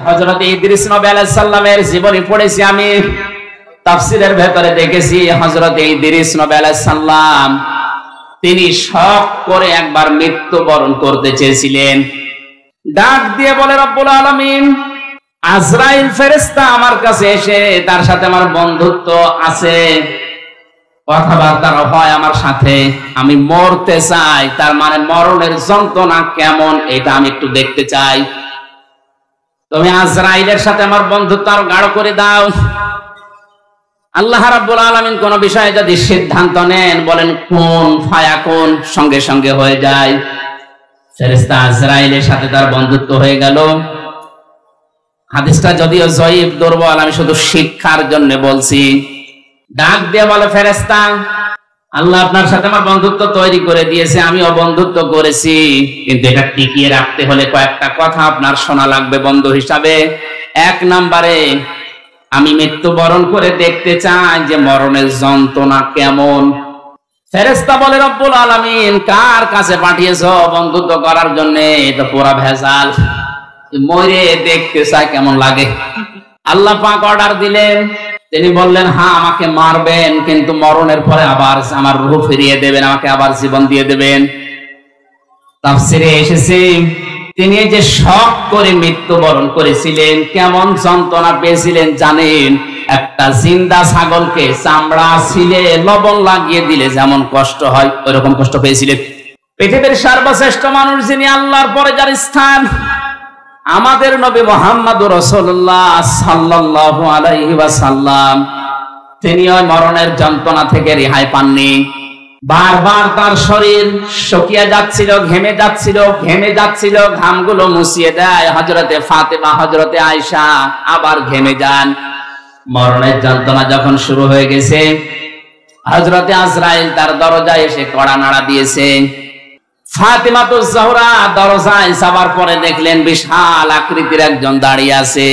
হযরত ইদ্রিস নবী আলাইহিস সালামের জীবনী পড়েছি আমি, তাফসীরের ভেতরে দেখেছি হযরত ইদ্রিস নবী আলাইহিস সালাম তিনি শখ করে একবার মৃত্যুবরণ করতে চেয়েছিলেন। ডাক দিয়ে বলে রব্বুল আলামিন, আজরাইল ফেরেশতা আমার কাছে এসে তার সাথে আমার বন্ধুত্ব আছে, কথাবার্তা হয় আমার সাথে, আমি মরতে চাই, তার মানে মরণের যন্ত্রণা কেমন এটা আমি একটু দেখতে চাই, তুমি আজরাইলের সাথে আমার বন্ধুত্ব আরো গাঢ় করে দাও। আল্লাহ রাব্বুল আলামিন কোন বিষয়ে যদি সিদ্ধান্ত নেন, বলেন কোন ফায়াকুন, সঙ্গে সঙ্গে হয়ে যায়। ফেরেশতা আজরাইলের সাথে তার বন্ধুত্ব হয়ে গেল। হাদিসটা যদিও জয়ীফ, দুর্বল, আমি শুধু শিক্ষার জন্য বলছি। ডাক দিয়ে বলে, ফেরেশতা আল্লাহ আপনার সাথে আমার বন্ধুত্ব তৈরি করে দিয়েছে, আমিও বন্ধুত্ব করেছি, কিন্তু এটা টিকিয়ে রাখতে হলে কয়েকটা কথা আপনার শোনা লাগবে বন্ধু হিসাবে। এক নম্বরে, আমি মৃত্যুবরণ করে দেখতে চাই যে মরণের যন্ত্রণা কেমন। ফেরেশতা বলে, রব্বুল আলামিন কার কাছে পাঠিয়েছো বন্ধুত্ব করার জন্য? এটা পুরা ভেজাল, মরে দেখতে চাই কেমন লাগে। আল্লাহ পাক অর্ডার দিলেন, তিনি বললেন হ্যাঁ আমাকে মারবেন, কিন্তু মরণের পরে আবার আমার রূহ ফিরিয়ে দেবেন, আমাকে আবার জীবন দিয়ে দেবেন। তাফসীরে এসেছে তিনি যে শখ করে মৃত্যুবরণ করেছিলেন, কেমন যন্ত্রণা পেয়েছিলেন জানেন? একটা জিন্দা ছাগলকে চামড়া ছিলে লবণ লাগিয়ে দিলে যেমন কষ্ট হয়, ওইরকম কষ্ট পেয়েছিলেন। পৃথিবীর সর্বশ্রেষ্ঠ মানুষ যিনি, আল্লাহর পরে যার স্থান, আমাদের নবী মুহাম্মদুর রাসূলুল্লাহ সাল্লাল্লাহু আলাইহি ওয়াসাল্লাম, তিনি ওই মরণের যন্ত্রণা থেকে রেহাই পাননি। বারবার তার শরীর শুকিয়ে যাচ্ছিল, ঘেমে যাচ্ছিল, ঘামগুলো মুছিয়ে দেয় হযরতে ফাতেমা, হযরতে আয়েশা, আবার ঘেমে যান। মরণের যন্ত্রণা যখন শুরু হয়ে গেছে, হযরতে আজরাইল তার দরজায় এসে কড়া নাড়া দিয়েছে। ফাতেমা তো জোহরা দরজায় যাবার পরে দেখলেন বিশাল আকৃতির একজন দাঁড়িয়ে আছে।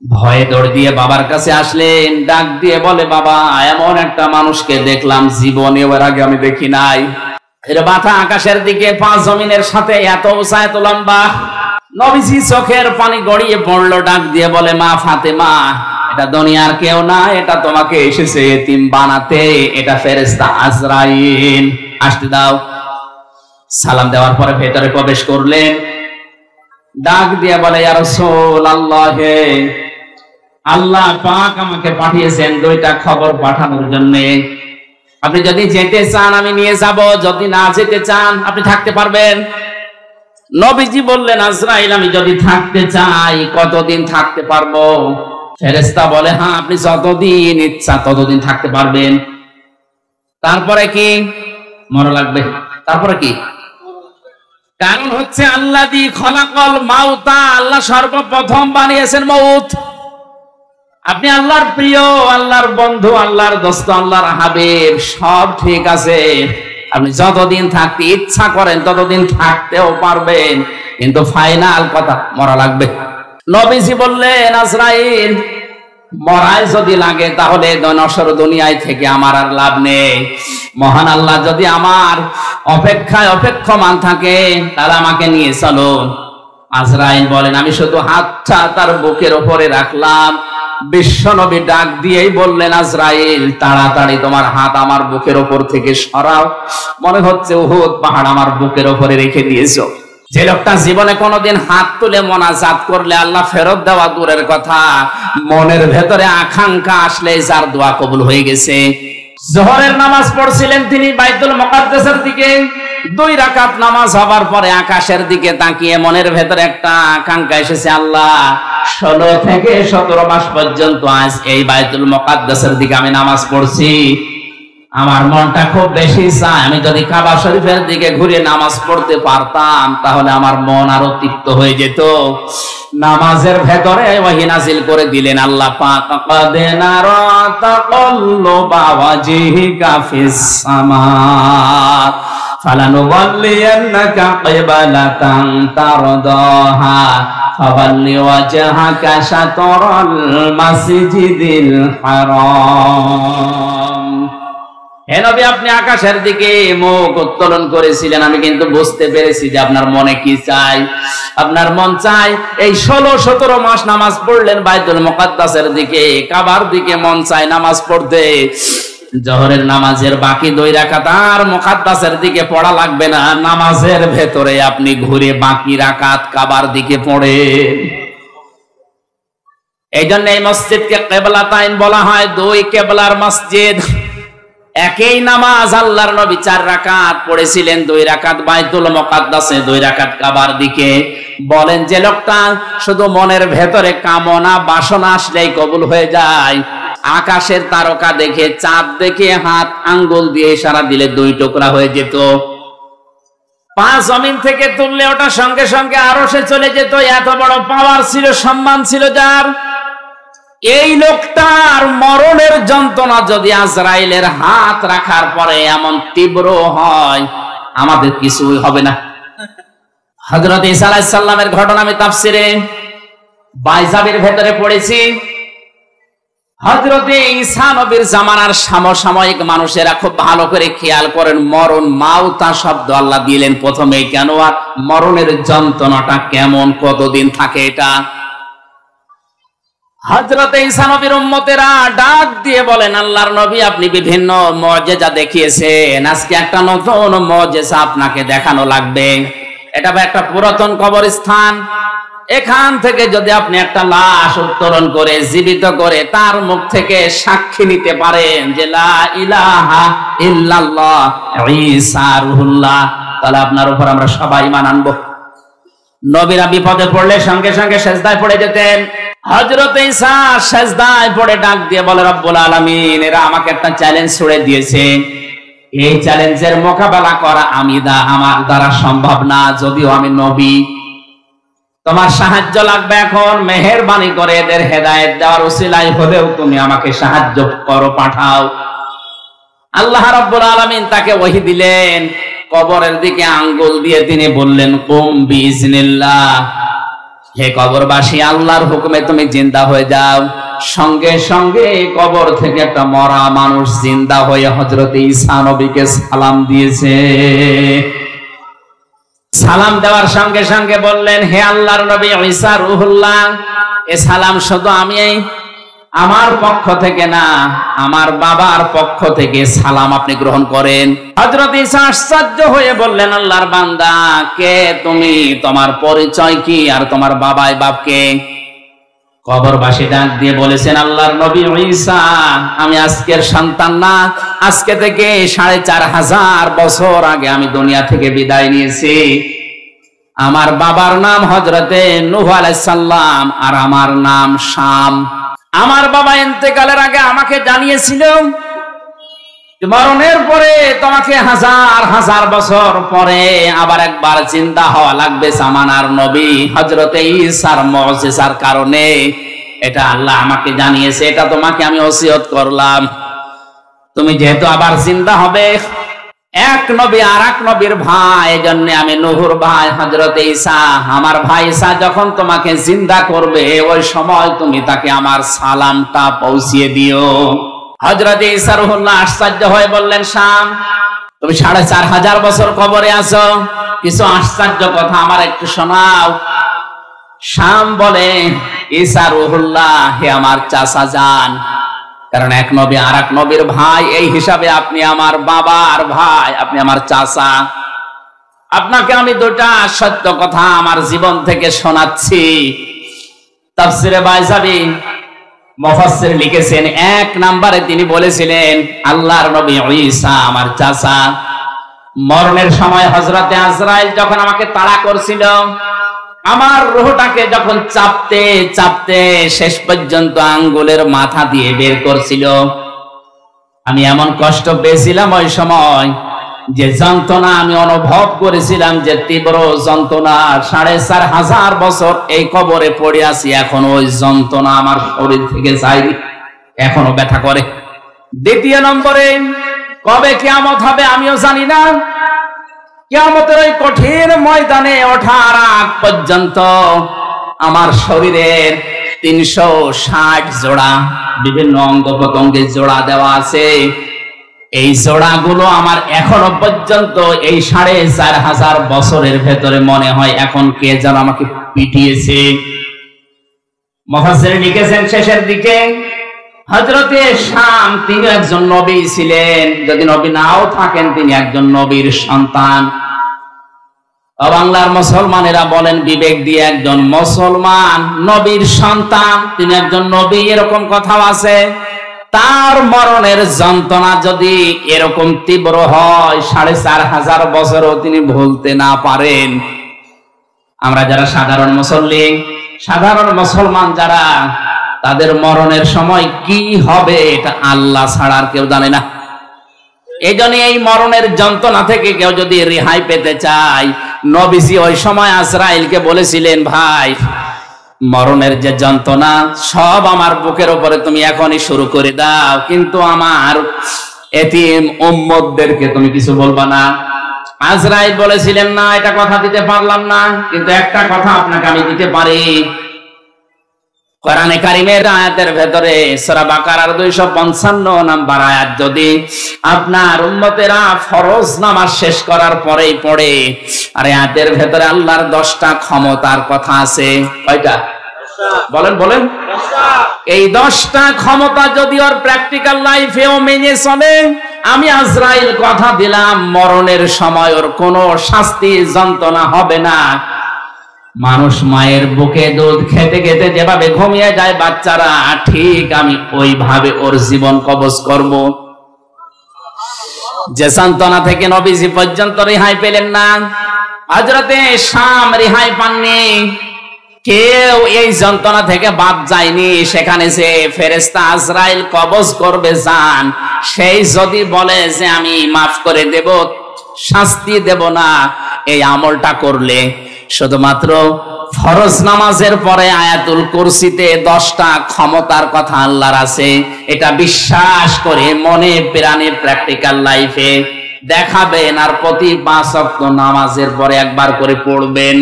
ভয়ে দৌড় দিয়ে বাবার কাছে আসলেন, ডাক দিয়ে বলে, বাবা এমন একটা মানুষকে দেখলাম জীবনে এর আগে আমি দেখি নাই। এর মাথা আকাশের দিকে, পা জমিনের সাথে, এত উঁচা এত লম্বা। নবীজি চোখের পানি গড়িয়ে পড়লো, ডাক দিয়ে বলে, মা ফাতেমা এটা দুনিয়ার কেউ না, এটা তোমাকে এসেছে এতিম বানাতে, এটা ফেরেশতা আজরাইল, আসতে দাও। সালাম দেওয়ার পরে ভেতরে প্রবেশ করলেন, ডাক দিয়ে বলে, ইয়া রাসূলুল্লাহ, আল্লাহ পাক আমাকে পাঠিয়েছেন দুইটা খবর পাঠানোর জন্য। আপনি যদি যেতে চান আমি নিয়ে যাব, যদি না যেতে চান আপনি থাকতে পারবেন। নবীজি বললেন, আজরাইল আমি যদি থাকতে চাই কতদিন থাকতে পারবো? ফেরেশতা বলে, হ্যাঁ আপনি যতদিন ইচ্ছা ততদিন থাকতে পারবেন। তারপরে কি? মরা লাগবে। তারপরে কি? কারণ হচ্ছে আল্লাযী খলাকাল মাউতা, আল্লাহ সর্বপ্রথম বানিয়েছেন মউত। আপনি আল্লাহর প্রিয়, আল্লাহর বন্ধু, আল্লাহর দোস্ত, আল্লাহর হাবিব, সব ঠিক আছে, আপনি যতদিন থাকতে ইচ্ছা করেন ততদিন থাকতেও পারবেন, কিন্তু ফাইনাল কথা মরা লাগবে। নবীজি বললেন, আজরাইল মরাই যদি লাগে তাহলে নশ্বর দুনিয়ায় থেকে আমার আর লাভ নেই। মহান আল্লাহ যদি আমার অপেক্ষায় অপেক্ষমান থাকে তাহলে আমাকে নিয়ে চলো। আজরাইল বলেন, আমি শুধু হাতটা তার বুকের উপরে রাখলাম। বিশ্বনবী ডাক দিয়েই বললেন, আজরাইল তাড়াতাড়ি তোমার হাত আমার বুকের উপর থেকে সরাও, মনে হচ্ছে উহুদ পাহাড় আমার বুকের উপরে রেখে দিয়েছো। যে লোকটা জীবনে কোনোদিন হাত তুলে মোনাজাত করলে আল্লাহ ফেরত দেওয়া দূরের কথা, মনের ভেতরে আকাঙ্ক্ষা আসলে যার দোয়া কবুল হয়ে গেছে। জোহরের নামাজ পড়ছিলেন তিনি বাইতুল মুকাদ্দাসের দিকে, 2 রাকাত নামাজ হবার পরে আকাশের দিকে তাকিয়ে মনের ভেতরে একটা আকাঙ্ক্ষা এসেছে, আল্লাহ 16 থেকে 17 মাস পর্যন্ত আজ এই বাইতুল মুকাদ্দাসের দিকে আমি নামাজ পড়ছি, আমার মনটা খুব বেশি চায় আমি যদি কাবা শরীফের দিকে ঘুরে নামাজ পড়তে পারতাম তাহলে আমার মন আরো তৃপ্ত হয়ে যেত। নামাজের ভেতরে ওহী নাযিল করে দিলেন আল্লাহ পাক, ক্বাদ নারা তাকাল্লুবা ওয়াজহিকা ফিস সামা ফালানুওয়াল্লিয়ান্নাকা কিবলাতান তারদাহা ফাওয়াল্লি ওয়াজহাকা শাতরাল মাসজিদিল হারাম। হে নবী, আপনি আকাশের দিকে মুখ উত্তোলন করেছিলেন, আমি কিন্তু বুঝতে পেরেছি যে আপনার মনে কি চাই। আপনার মন চাই এই 16-17 মাস নামাজ পড়লেন বাইতুল মুকাদ্দাসের দিকে, কাবার দিকে মন চাই নামাজ পড়তে। জোহরের নামাজের বাকি 2 রাকাত আর মুকাদ্দাসের দিকে পড়া লাগবে না, নামাজের ভেতরে আপনি ঘুরে বাকি রাকাত কাবার দিকে পড়েন। এই জন্য এই মসজিদকে কিবলাতাইন বলা হয়, 2 কিবলার মসজিদ। একই নামাজ আল্লাহর নবী 4 রাকাত পড়েছিলেন, 2 রাকাত বাইতুল মুকাদ্দাসে, 2 রাকাত কাবার দিকে। বলেন যে লোকটা শুধু মনের ভেতরে কামনা বাসনা আসলেই কবুল হয়ে যায়, আকাশের তারকা দেখে চাঁদ দেখে হাত আঙ্গুল দিয়ে ইশারা দিলে 2 টুকরা হয়ে যেত। 5 জমিন থেকে তুললে ওটা সঙ্গে সঙ্গে আরশে চলে যেত। এত বড় পাওয়ার ছিল, সম্মান ছিল যার। এই লোকটার মরণের যন্ত্রণা যদি আজরাইলের হাত রাখার পরে এমন তীব্র হয়, আমাদের কিছুই হবে না। হযরত ঈসা আলাইহিস সালামের ঘটনা আমি তাফসিরে বাইজাবের ভেতরে পড়েছি। হযরত ঈসা নবীর জামানার সমসাময়িক মানুষেরা খুব ভালো করে খেয়াল করেন, মরণ মাউতা শব্দ আল্লাহ দিলেন প্রথমে কেন, আর মরণের যন্ত্রণাটা কেমন, কতদিন থাকে এটা। হযরত ঈসা নবীর উম্মতেরা ডাক দিয়ে বলেন, আল্লাহর নবী আপনি বিভিন্ন মুজিজা দেখিয়েছেন, আজকে একটা নতুন মুজিজা আপনাকে দেখানো লাগবে। এটা একটা পুরাতন কবরস্থান, এখান থেকে যদি আপনি একটা লাশ উত্তোলন করে জীবিত করে তার মুখ থেকে সাক্ষী নিতে পারেন যে লা ইলাহা ইল্লাল্লাহ ঈসা রুহুল্লাহ, তাহলে আপনার উপর আমরা সবাই ঈমান আনবো। নবীরা বিপদে পড়লে সঙ্গে সঙ্গে সেজদায় পড়ে যেতেন। হযরত ঈসা সেজদায় পড়ে ডাক দিয়ে বলে, রব্বুল আলামিন, এরা আমাকে একটা চ্যালেঞ্জ ছুড়ে দিয়েছে, এই চ্যালেঞ্জের মোকাবেলা করা আমার দ্বারা সম্ভব না, যদিও আমি নবী। তোমার সাহায্য লাগবে এখন, মেহেরবানি করে এদের হেদায়েত দেওয়ার উসিলায় হলেও তুমি আমাকে সাহায্য করো, পাঠাও। আল্লাহ রাব্বুল আলামিন তাকে ওহী দিলেন, কবরের দিকে আঙ্গুল দিয়ে তিনি বললেন, কুম বিইজনিল্লাহ, হে কবরবাসী, আল্লাহর হুকুমে তুমি জিন্দা হয়ে যাও। সঙ্গে সঙ্গে কবর থেকে একটা মরা মানুষ জিন্দা হয়ে হযরত ঈসা নবীকে সালাম দিয়েছে। সালাম দেওয়ার সঙ্গে সঙ্গে বললেন, হে আল্লাহর নবী ঈসা রুহুল্লাহ, এ সালাম শুধু আমি আমার পক্ষ থেকে না, আমার বাবার পক্ষ থেকে সালাম আপনি গ্রহণ করেন। হযরত ঈসা আশ্চর্য হয়ে বললেন, আল্লাহর বান্দা, কে তুমি, তোমার পরিচয় কি, আর তোমার বাবাই বাপকে? কবরবাসী ডাক দিয়ে বলেছেন, আল্লাহর নবী ঈসা, আমি আজকের সন্তান না, আজকে থেকে 4500 বছর আগে আমি দুনিয়া থেকে বিদায় নিয়েছি। আমার বাবার নাম হযরতে নূহ আলাইহিস সালাম, আর আমার নাম শাম। আমার বাবা ইন্তেকালের আগে আমাকে জানিয়েছিল মরণের পরে তোমাকে 1000 বছর পরে আবার একবার জিন্দা হওয়া লাগবে জামানার নবী হযরতে ঈসার মুজিজার কারণে। এটা আল্লাহ আমাকে জানিয়েছে, এটা তোমাকে আমি ওসিয়ত করলাম। তুমি যেহেতু আবার জিন্দা হবে, এক নবী আর এক নবীর ভাই, এজন্য আমি নূহুর ভাই হযরতে ঈসা, আমার ভাই ঈসা যখন তোমাকে জিন্দা করবে, ওই সময় তুমি তাকে আমার সালামটা পৌঁছিয়ে দিও। হযরতে ঈসা রুহুল্লাহ আশ্চর্য হয়ে বললেন, শাম, তুমি 4500 বছর কবরে আছো, কিছু আশ্চর্য কথা আমার একটু শোনাও। শাম বলে, ঈসা রুহুল্লাহ, হে আমার চাচা যান, কারণ এক নবী আর এক নবীর ভাই, এই হিসাবে আপনি আমার বাবার ভাই, আপনি আমার চাচা। আপনাকে আমি 2টা সত্য কথা আমার জীবন থেকে শোনাচ্ছি। তাফসিরে বাইজাবি মুফাসসির লিখেছেন, 1 নম্বরে তিনি বলেছিলেন, আল্লাহর নবী ঈসা আমার চাচা। মরণের সময় হযরতে আজরাইল যখন আমাকে তাড়া করছিল, আমার রূহটাকে যখন চাপতে চাপতে শেষ পর্যন্ত আঙ্গুলের মাথা দিয়ে বের করছিল, আমি এমন কষ্ট পেয়েছিলাম ওই সময়, যে যন্ত্রণা আমি অনুভব করেছিলাম, যে তীব্র যন্ত্রণা। 4500 বছর এই কবরে পড়ে আছি, এখন ওই যন্ত্রণা আমার শরীর থেকে যায়নি, এখনো ব্যথা করে। 2 নম্বরে, কবে কিয়ামত হবে আমিও জানি না। কিয়ামতের ওই কঠিন ময়দানে ওঠার আগ পর্যন্ত আমার শরীরের 360 জোড়া বিভিন্ন অঙ্গ প্রত্যঙ্গে জোড়া দেওয়া আছে। এই জোড়াগুলো আমার এখনো পর্যন্ত এই 4500 বছরের ভেতরে মনে হয় এখন কে যেন আমাকে পিটিয়েছে। মুফাসসির লিখেছেন শেষের দিকে হযরতে শাম তিনি একজন নবী ছিলেন, যদি নবী নাও থাকেন তিনি একজন নবীর সন্তান। বাংলার মুসলমানেরা বলেন বিবেক দিয়ে একজন মুসলমান নবীর সন্তান, তিনি একজন নবী, এরকম কথাও আছে। তার মরণের যন্ত্রণা যদি এরকম তীব্র হয় 4500 বছরও তিনি ভুলতে না পারেন, আমরা যারা সাধারণ মুসল্লি, সাধারণ মুসলমান যারা, তাদের মরণের সময় কি হবে এটা আল্লাহ ছাড়া আর কেউ জানে না। এই জন্য এই মরণের যন্ত্রণা থেকে কেউ যদি রেহাই পেতে চায়, নবীজি ওই সময় আজরাইলকে বলেছিলেন, ভাই মরণের যে যন্ত্রণা সব আমার বুকের উপরে তুমি এখনই শুরু করে দাও, কিন্তু আমার এতিম উম্মতদেরকে তুমি কিছু বলবা না। আজরাইল বলেছিলেন, না এটা কথা দিতে পারলাম না, কিন্তু একটা কথা আপনাকে আমি দিতে পারি। কোরআনে কারীমের আয়াতের ভেতরে সূরা বাকারার 255 নম্বর আয়াত যদি আপনার উম্মতেরা ফরজ নামাজ শেষ করার পরেই পড়ে, আর আয়াতের ভেতরে আল্লাহর 10টা ক্ষমতার কথা আছে। কয়টা বলেন বলেন? এই 10টা ক্ষমতা যদি ওর প্র্যাকটিক্যাল লাইফেও মেনে চলে, আমি আজরাইল কথা দিলাম মরণের সময় ওর কোনো শাস্তি যন্ত্রণা হবে না। মানুষ মায়ের বুকে দুধ খেতে খেতে যেভাবে ঘুমিয়ে যায় বাচ্চারা, ঠিক আমি ওইভাবে ওর জীবন কবজ করব। যে যন্ত্রণা থেকে নবীজি পর্যন্ত রেহাই পেলেন না, হযরতে শাম রেহাই পাননি, কেউ এই যন্ত্রণা থেকে বাদ যায়নি। সেখানে যে ফেরেশতা আজরাইল কবজ করবে জান, সেই যদি বলে যে আমি মাফ করে দেব, শাস্তি দেব না, এই আমলটা করলে শুধুমাত্র ফরজ নামাজের পরে আয়াতুল কুরসিতে 10টা ক্ষমতার কথা আল্লাহর আছে, এটা বিশ্বাস করে মনে প্রাণে প্র্যাকটিক্যাল লাইফে দেখাবেন, আর প্রতি 5 ওয়াক্ত নামাজের পরে একবার করে পড়বেন।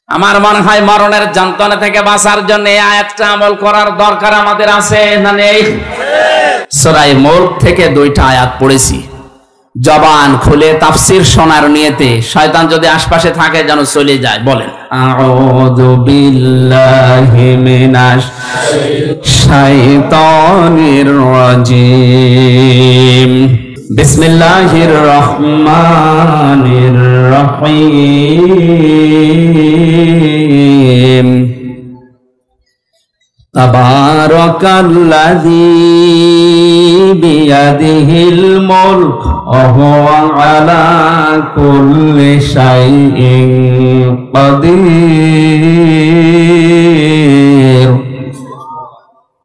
আমার মনে হয় মরণের যন্ত্রণা থেকে বাঁচার জন্য এই আয়াতটা আমল করার দরকার আমাদের আছে না নেই? সূরা মুলক থেকে 2টা আয়াত পড়েছি, জবান খুলে তাফসীর শোনার নিয়তে। শয়তান যদি আশপাশে থাকে যেন চলে যায়। বলেন আউযু বিল্লাহি মিনাশ শাইতানির রাজীম, বিসমিল্লাহির রহমানির রহিম, তাবারাকাল্লাযী বিয়াদিহিল মুলক ওয়া হুয়া আলা কুল্লি শাইইন কাদির,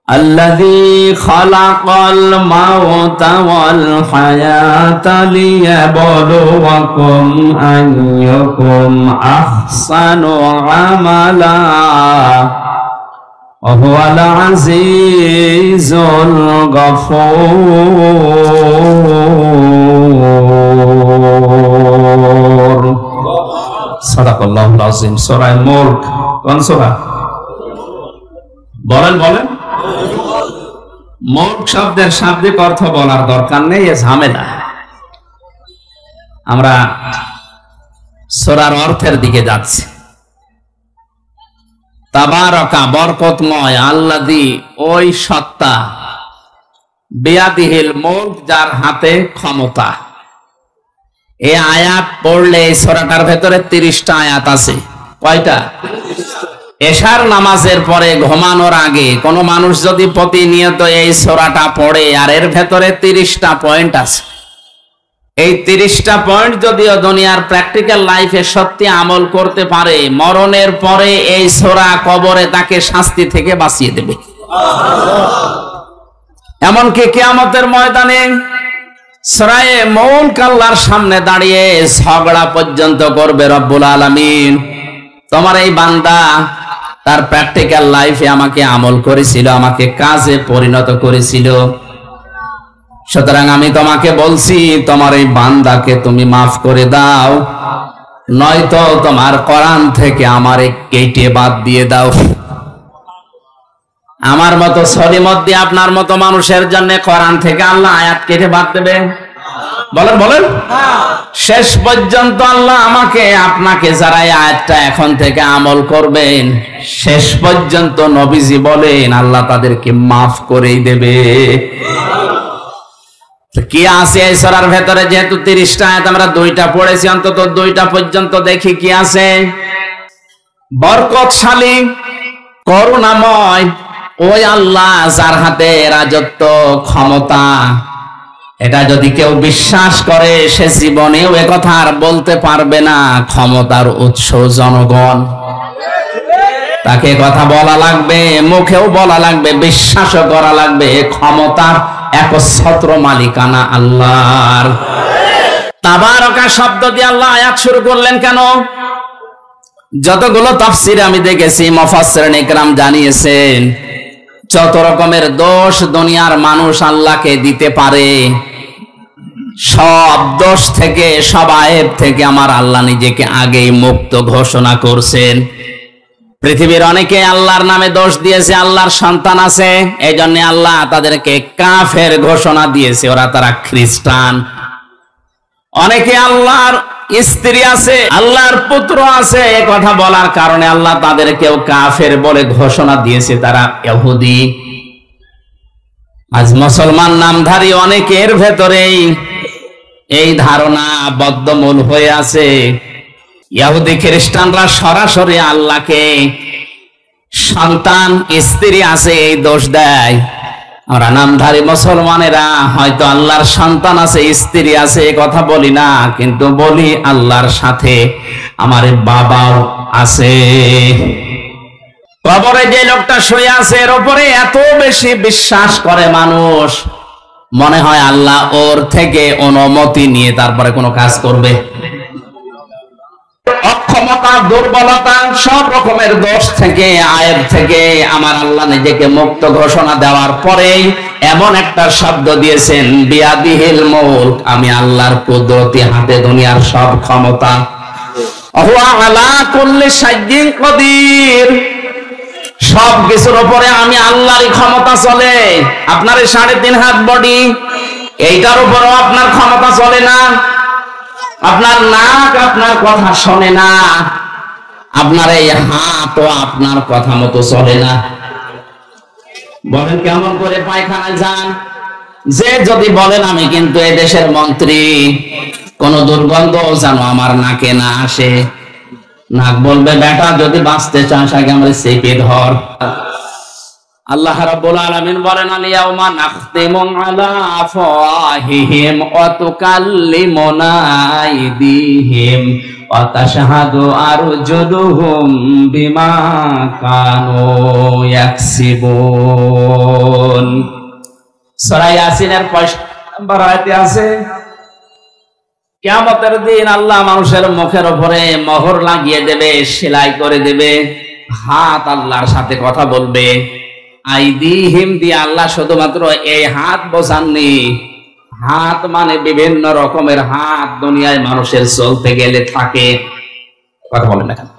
আল্লাযী খালাকাল মাউতা ওয়াল হায়াতা লিয়াবলুয়াকুম আইয়ুকুম আহসানু আমালা وهو العزيز الغفور صدق الله العظيم। সূরা মুলক কোন সূরা? বলেন বলেন। মুলক শব্দের শাব্দিক অর্থ বলার দরকার নেই, এ ঝামেলা। আমরা সূরার অর্থের দিকে যাচ্ছি। তাবারাকা বরকতময়, আল্লাযী ওই সত্তা, বিয়াদিহিল মুলক যার হাতে ক্ষমতা। এই আয়াত পড়লে এই সূরাটার ভেতরে 30টা আয়াত আছে। কয়টা? এশার নামাজের পরে ঘুমানোর আগে কোন মানুষ যদি প্রতিনিয়ত এই সূরাটা পড়ে, আর এর ভেতরে 30টা পয়েন্ট আছে, এই 30টা পয়েন্ট যদিও দুনিয়ার প্র্যাকটিক্যাল লাইফে সত্যি আমল করতে পারে, মরণের পরে এই সূরা কবরে তাকে শাস্তি থেকে বাঁচিয়ে দেবে। এমনকি কিয়ামতের ময়দানে সূরা মুলক আল্লাহর সামনে দাঁড়িয়ে ঝগড়া পর্যন্ত করবে রব্বুল আলামিন, তোমার এই বান্দা তার প্র্যাকটিক্যাল লাইফে আমাকে আমল করেছিল, আমাকে কাজে পরিণত করেছিল, সুতরাং আমি তোমাকে বলছি তোমার এই বান্দাকে তুমি মাফ করে দাও, নয়তো তোমার কোরআন থেকে আমারে কেটে বাদ দিয়ে দাও। আমার মতো সলিমত দিয়ে আপনার মতো মানুষের জন্য কোরআন থেকে আল্লাহ আয়াত কেটে বাদ দেবে? বলেন বলেন। শেষ পর্যন্ত আল্লাহ আমাকে আপনাকে যারা এই আয়াতটা এখন থেকে আমল করবেন, শেষ পর্যন্ত নবীজি বলেন আল্লাহ তাদেরকে মাফ করেই দেবে। কি আছে এই সূরার ভেতরে? যেহেতু 30টা আয়াত আমরা 2টা পড়েছি, অন্তত 2টা পর্যন্ত দেখি কি আছে। বরকতশালী, করুণাময় ওই আল্লাহ যার হাতে রাজত্ব, ক্ষমতা, এটা যদি কেউ বিশ্বাস করে সে জীবনেও একথা আর বলতে পারবে না ক্ষমতার উৎস জনগণ। তাকে কথা বলা লাগবে, মুখেও বলা লাগবে, বিশ্বাসও করা লাগবে ক্ষমতার একচ্ছত্র মালিকানা আল্লাহর। তাবারাকা শব্দ দিয়ে আল্লাহ আয়াত শুরু করলেন কেন? যতগুলো তাফসীর আমি দেখেছি মুফাসসিরিন ইকরাম জানিয়েছেন যত রকমের দোষ দুনিয়ার মানুষ আল্লাহকে দিতে পারে, সব দোষ থেকে, সব আয়েব থেকে আমার আল্লাহ নিজেকে আগেই মুক্ত ঘোষণা করছেন। পৃথিবীর অনেকে আল্লাহর নামে দোষ দিয়েছে, আল্লাহর সন্তান আছে, এই জন্য আল্লাহ তাদেরকে কাফের ঘোষণা দিয়েছে, ওরা তারা খ্রিস্টান। অনেকে আল্লাহর স্ত্রী আছে, আল্লাহর পুত্র আছে, এ কথা বলার কারণে আল্লাহ তাদেরকেও কাফের বলে ঘোষণা দিয়েছে, তারা ইহুদি। আজ মুসলমান নামধারী অনেকের ভেতরেই এই ধারণা বদ্ধমূল হয়ে আছে। ইহুদি খ্রিস্টানরা সরাসরি আল্লাহকে সন্তান, স্ত্রী আছে এই দোষ দেয়। আমরা নামধারী মুসলমানেরা হয়তো আল্লাহর সন্তান আছে, স্ত্রী আছে এ কথা বলি না, কিন্তু বলি আল্লাহর সাথে আমার বাবাও আছে। কবরে যে লোকটা শুয়ে আছে এর উপরে এত বেশি বিশ্বাস করে মানুষ, মনে হয় আল্লাহ ওর থেকে অনুমতি নিয়ে তারপরে কোনো কাজ করবে। অক্ষমতা, দুর্বলতা, সব রকমের দোষ থেকে, আয়েব থেকে আমার আল্লাহ নিজেকে মুক্ত ঘোষণা দেওয়ার পরে এমন একটা শব্দ দিয়েছেন, বিয়াদিহিল মুলক, আমি আল্লাহর কুদরতি হাতে দুনিয়ার সব ক্ষমতা। হুয়া আলা কুল্লি শাইইন কদির, সব কিছুর উপরে আমি আল্লাহরই ক্ষমতা চলে। আপনার এই 3.5 হাত বডি, এইটার উপরেও আপনার ক্ষমতা চলে না। আপনার নাক আপনার কথা শোনে না, আপনার এই হাতও আপনার কথা মতো চলে না। বলেন কেমন করে পায়খানায় যান? যে যদি বলেন আমি কিন্তু এই দেশের মন্ত্রী, কোন দুর্গন্ধ যেন আমার নাকে না আসে, নাক বলবে বেটা যদি বাঁচতে চাস আগে আমরা চেপে ধর। আল্লাহ রাব্বুল আলামিন বলেন, আল-ইয়াউমা নাখতিমু আলা আফওয়াহিহিম ওয়া তুকাল্লিমুনা আইদিহিম ওয়া তাশহাদু আরজুলুহুম বিমা কানু ইয়াকসিবুন। সূরা ইয়াসিনের 5 নম্বর আয়াতে আছে, কিয়ামতের দিন আল্লাহ মানুষের মুখের উপরে মোহর লাগিয়ে দেবে, সেলাই করে দেবে। হাত আল্লাহর সাথে কথা বলবে। আইদিহিম দিয়ে আল্লাহ শুধুমাত্র এই হাত বোঝাননি, হাত মানে বিভিন্ন রকমের হাত দুনিয়ায় মানুষের চলতে গেলে থাকে। কথা বলেন না কেন?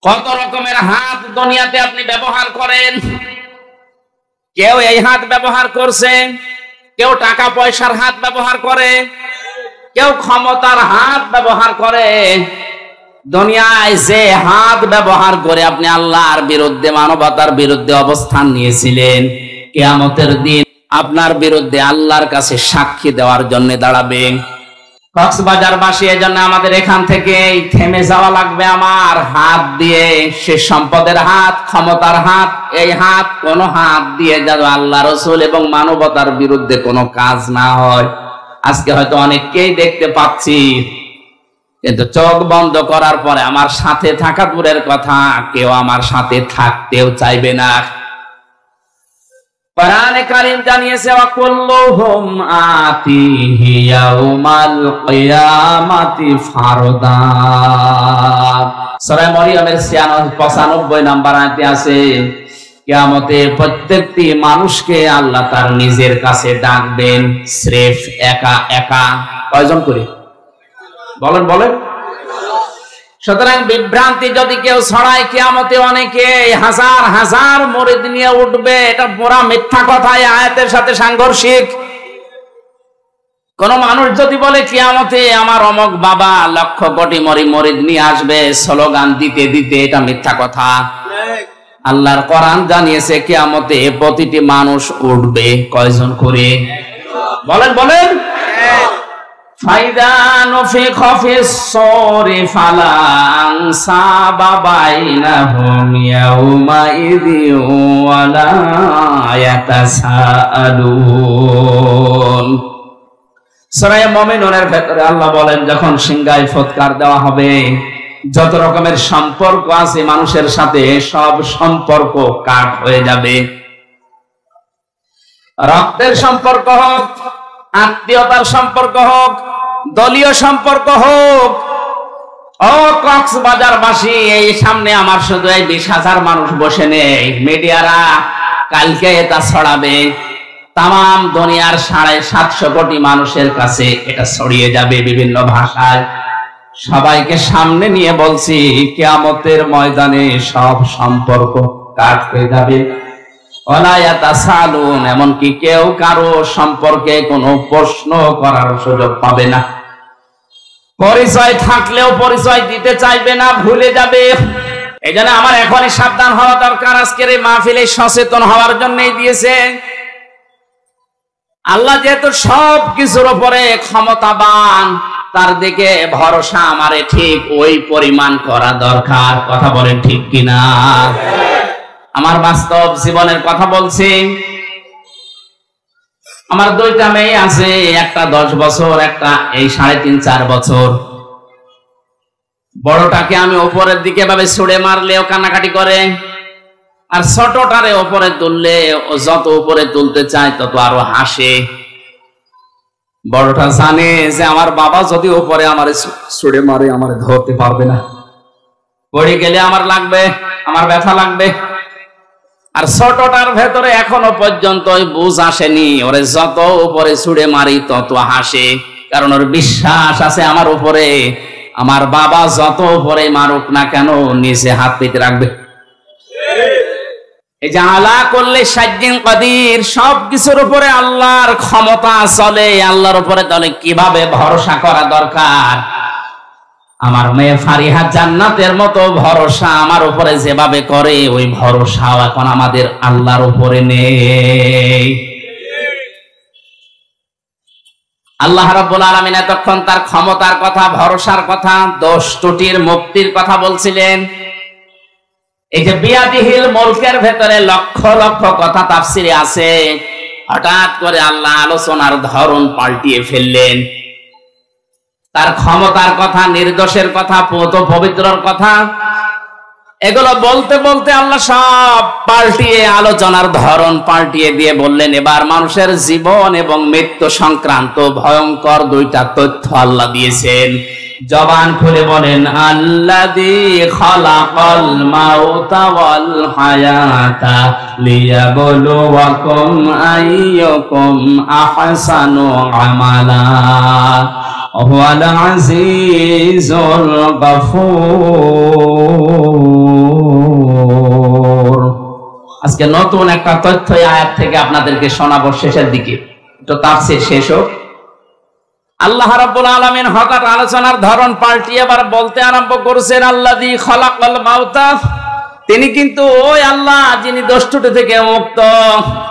কত রকমের হাত দুনিয়াতে আপনি ব্যবহার করেন। কেউ এই হাত ব্যবহার করছে, কেউ টাকা পয়সার হাত ব্যবহার করে, কেউ ক্ষমতার হাত ব্যবহার করে। দুনিয়ায় যে হাত ব্যবহার করে আপনি আল্লাহর বিরুদ্ধে, মানবতার বিরুদ্ধে অবস্থান নিয়েছিলেন, কিয়ামতের দিন আপনার বিরুদ্ধে আল্লাহর কাছে সাক্ষী দেওয়ার জন্য দাঁড়াবে। কক্সবাজারবাসী, এজন্য আমাদের এখান থেকে থেমে যাওয়া লাগবে। আমার হাত দিয়ে, সে সম্পদের হাত, ক্ষমতার হাত, এই হাত কোন হাত দিয়ে যেন আল্লাহ রাসূল এবং মানবতার বিরুদ্ধে কোনো কাজ না হয়। আজকে হয়তো অনেককেই দেখতে পাচ্ছি, কিন্তু চোখ বন্ধ করার পরে আমার সাথে থাকা দূরের কথা, কেউ আমার সাথে থাকতেও চাইবে না। কোরআনে কারীম জানিয়েছে, ওয়া কুল্লুহুম আতিহি ইয়াউমাল কিয়ামাতি ফারদা। সূরা মরিয়মের 95 নম্বর আয়াতে আছে, কিয়ামতে প্রত্যেকটি মানুষকে আল্লাহ তার নিজের কাছে ডাকবেন, স্রেফ একা একা। কয়জন করে? বলেন বলেন। সুতরাং বিভ্রান্তি যদি কেউ ছড়ায়, কিয়ামতে অনেকে হাজার হাজার মুরিদ নিয়ে উঠবে, এটা পুরা মিথ্যা কথা, এই আয়াতের সাথে সাংঘর্ষিক। কোন মানুষ যদি বলে কিয়ামতে আমার অমক বাবা লক্ষ কোটি মুরিদ নিয়ে আসবে স্লোগান দিতে দিতে, এটা মিথ্যা কথা। আল্লাহর কোরআন জানিয়েছে কিয়ামতে প্রতিটি মানুষ উঠবে কয়জন করে? বলেন বলেন। ফাইদা নুফিখা ফিস সূরি ফালা আনসাবা বাইনাহুম ইয়াউমাইযি ওয়ালা ইয়াতাসাআলুন। সূরা মুমিনুনের ভেতরে আল্লাহ বলেন, যখন সিংহায় ফুৎকার দেওয়া হবে, যত রকমের সম্পর্ক আছে মানুষের সাথে সব সম্পর্ক কাট হয়ে যাবে। রক্তের সম্পর্ক হোক, আত্মীয়তার সম্পর্ক হোক, দলীয় সম্পর্ক হোক। ও কক্সবাজারবাসী, এই সামনে আমার শুধু এই 20,000 মানুষ বসে নেই, মিডিয়ারা কালকে এটা ছড়াবে, তাম দুনিয়ার 750 কোটি মানুষের কাছে এটা ছড়িয়ে যাবে বিভিন্ন ভাষায়। সবাইকে সামনে নিয়ে বলছি, কিয়ামতের ময়দানে সব সম্পর্ক কাট হয়ে যাবে। এমনকি কেউ কারো সম্পর্কে কোনো প্রশ্ন করার সুযোগ পাবে না। পরিচয় থাকলেও পরিচয় দিতে চাইবে না, ভুলে যাবে। এই জন্য আমার এখনই সাবধান হওয়া দরকার। আজকের এই মাহফিলে সচেতন হওয়ার জন্যই দিয়েছে। আল্লাহ যেহেতু সব কিছুর উপরে ক্ষমতাবান, তার দিকে ভরসা আমারে ঠিক ওই পরিমাণ করা দরকার। কথা বলেন ঠিক কিনা? আমার বাস্তব জীবনের কথা বলছি। আমার 2টা মেয়ে আছে, একটা 10 বছর, একটা এই 3.5-4 বছর। বড়টাকে আমি উপরের দিকে ভাবে ছুড়ে মারলেও কান্নাকাটি করে, আর ছোটটারে উপরে তুললে ও যত উপরে তুলতে চায় তত আরো হাসে। বড়টা জানে যে আমার বাবা যদি উপরে আমারে ছুড়ে মারে আমারে ধরতে পারবে না, পড়ে গেলে আমার লাগবে, আমার ব্যথা লাগবে। আর ছোটটার ভেতরে এখনো পর্যন্ত ওই বুঝ আসেনি, ওরে যত উপরে ছুড়ে মারি তত হাসে, কারণ ওর বিশ্বাস আছে আমার উপরে আমার বাবা যত উপরে মারুক না কেন নিচে হাত পেতে রাখবে। এই যে আলা করলে সাজ্জিন কাদির, সব কিছুর উপরে আল্লাহর ক্ষমতা চলে। আল্লাহর উপরে তাহলে কিভাবে ভরসা করা দরকার। আমার মেয়ে ফারিহা জান্নাতের মতো ভরসা আমার উপরে যেভাবে করে, ওই ভরসাও এখন আমাদের আল্লাহর উপরে নেই। আল্লাহ রাব্বুল আলামিন এতক্ষণ তার ক্ষমতার কথা, ভরসার কথা, দোষ ত্রুটির মুক্তির কথা বলছিলেন। এই যে বিয়াদিহিল মুলকের ভেতরে লক্ষ লক্ষ কথা তাফসিরে আছে, হঠাৎ করে আল্লাহ আলোচনার ধরন পাল্টিয়ে ফেললেন। তার ক্ষমতার কথা, নির্দোষের কথা, পূত পবিত্রর কথা, এগুলো বলতে বলতে আল্লাহ সব পাল্টিয়ে আলোচনার ধরন পাল্টিয়ে দিয়ে বললেন, এবার মানুষের জীবন এবং মৃত্যু সংক্রান্ত ভয়ঙ্কর 2টা তথ্য আল্লাহ দিয়েছেন। জবান খুলে বলেন, আল্লাযী খালাকাল মাউতা ওয়াল হায়াতা লিয়াবলুয়াকুম আইয়ুকুম আহসানু আমালা ওয়াল আজিজুল গফুর। আজকে নতুন একটা তথ্য আয়াত থেকে আপনাদেরকে শোনাবো শেষের দিকে, তো তাফসীর শেষ হোক। আল্লাহ রাব্বুল আলামিন হঠাৎ আলোচনার ধরন পাল্টিয়ে এবার বলতে আরম্ভ করেছেন, আল্লাযী খালাকাল মাউতা, তিনি কিন্তু ওই আল্লাহ যিনি দোষ ত্রুটি থেকে মুক্ত,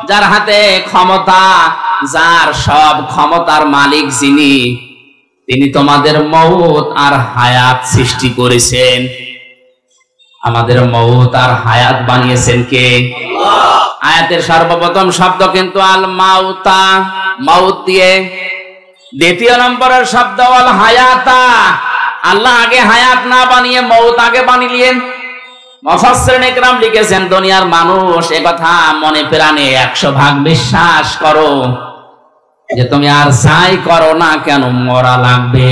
যার হাতে ক্ষমতা, যার সব ক্ষমতার মালিক যিনি, তিনি তোমাদের মউত আর হায়াত সৃষ্টি করেছেন। আমাদের মউত আর হায়াত বানিয়েছেন কে? আল্লাহ। আয়াতের সর্বপ্রথম শব্দ কিন্তু আল মাউতা, মাউত দিয়ে। দ্বিতীয় নম্বরের শব্দ আল হায়াতা, আল্লাহ আগে হায়াত না বানিয়ে মউত আগে বানিয়েছেন। মুফাসসিরিন ইকরাম লিখেছেন, দুনিয়ার মানুষ একথা মনে প্রাণে 100 ভাগ বিশ্বাস করো যে তুমি আর যাই করো না কেন মরা লাগবে।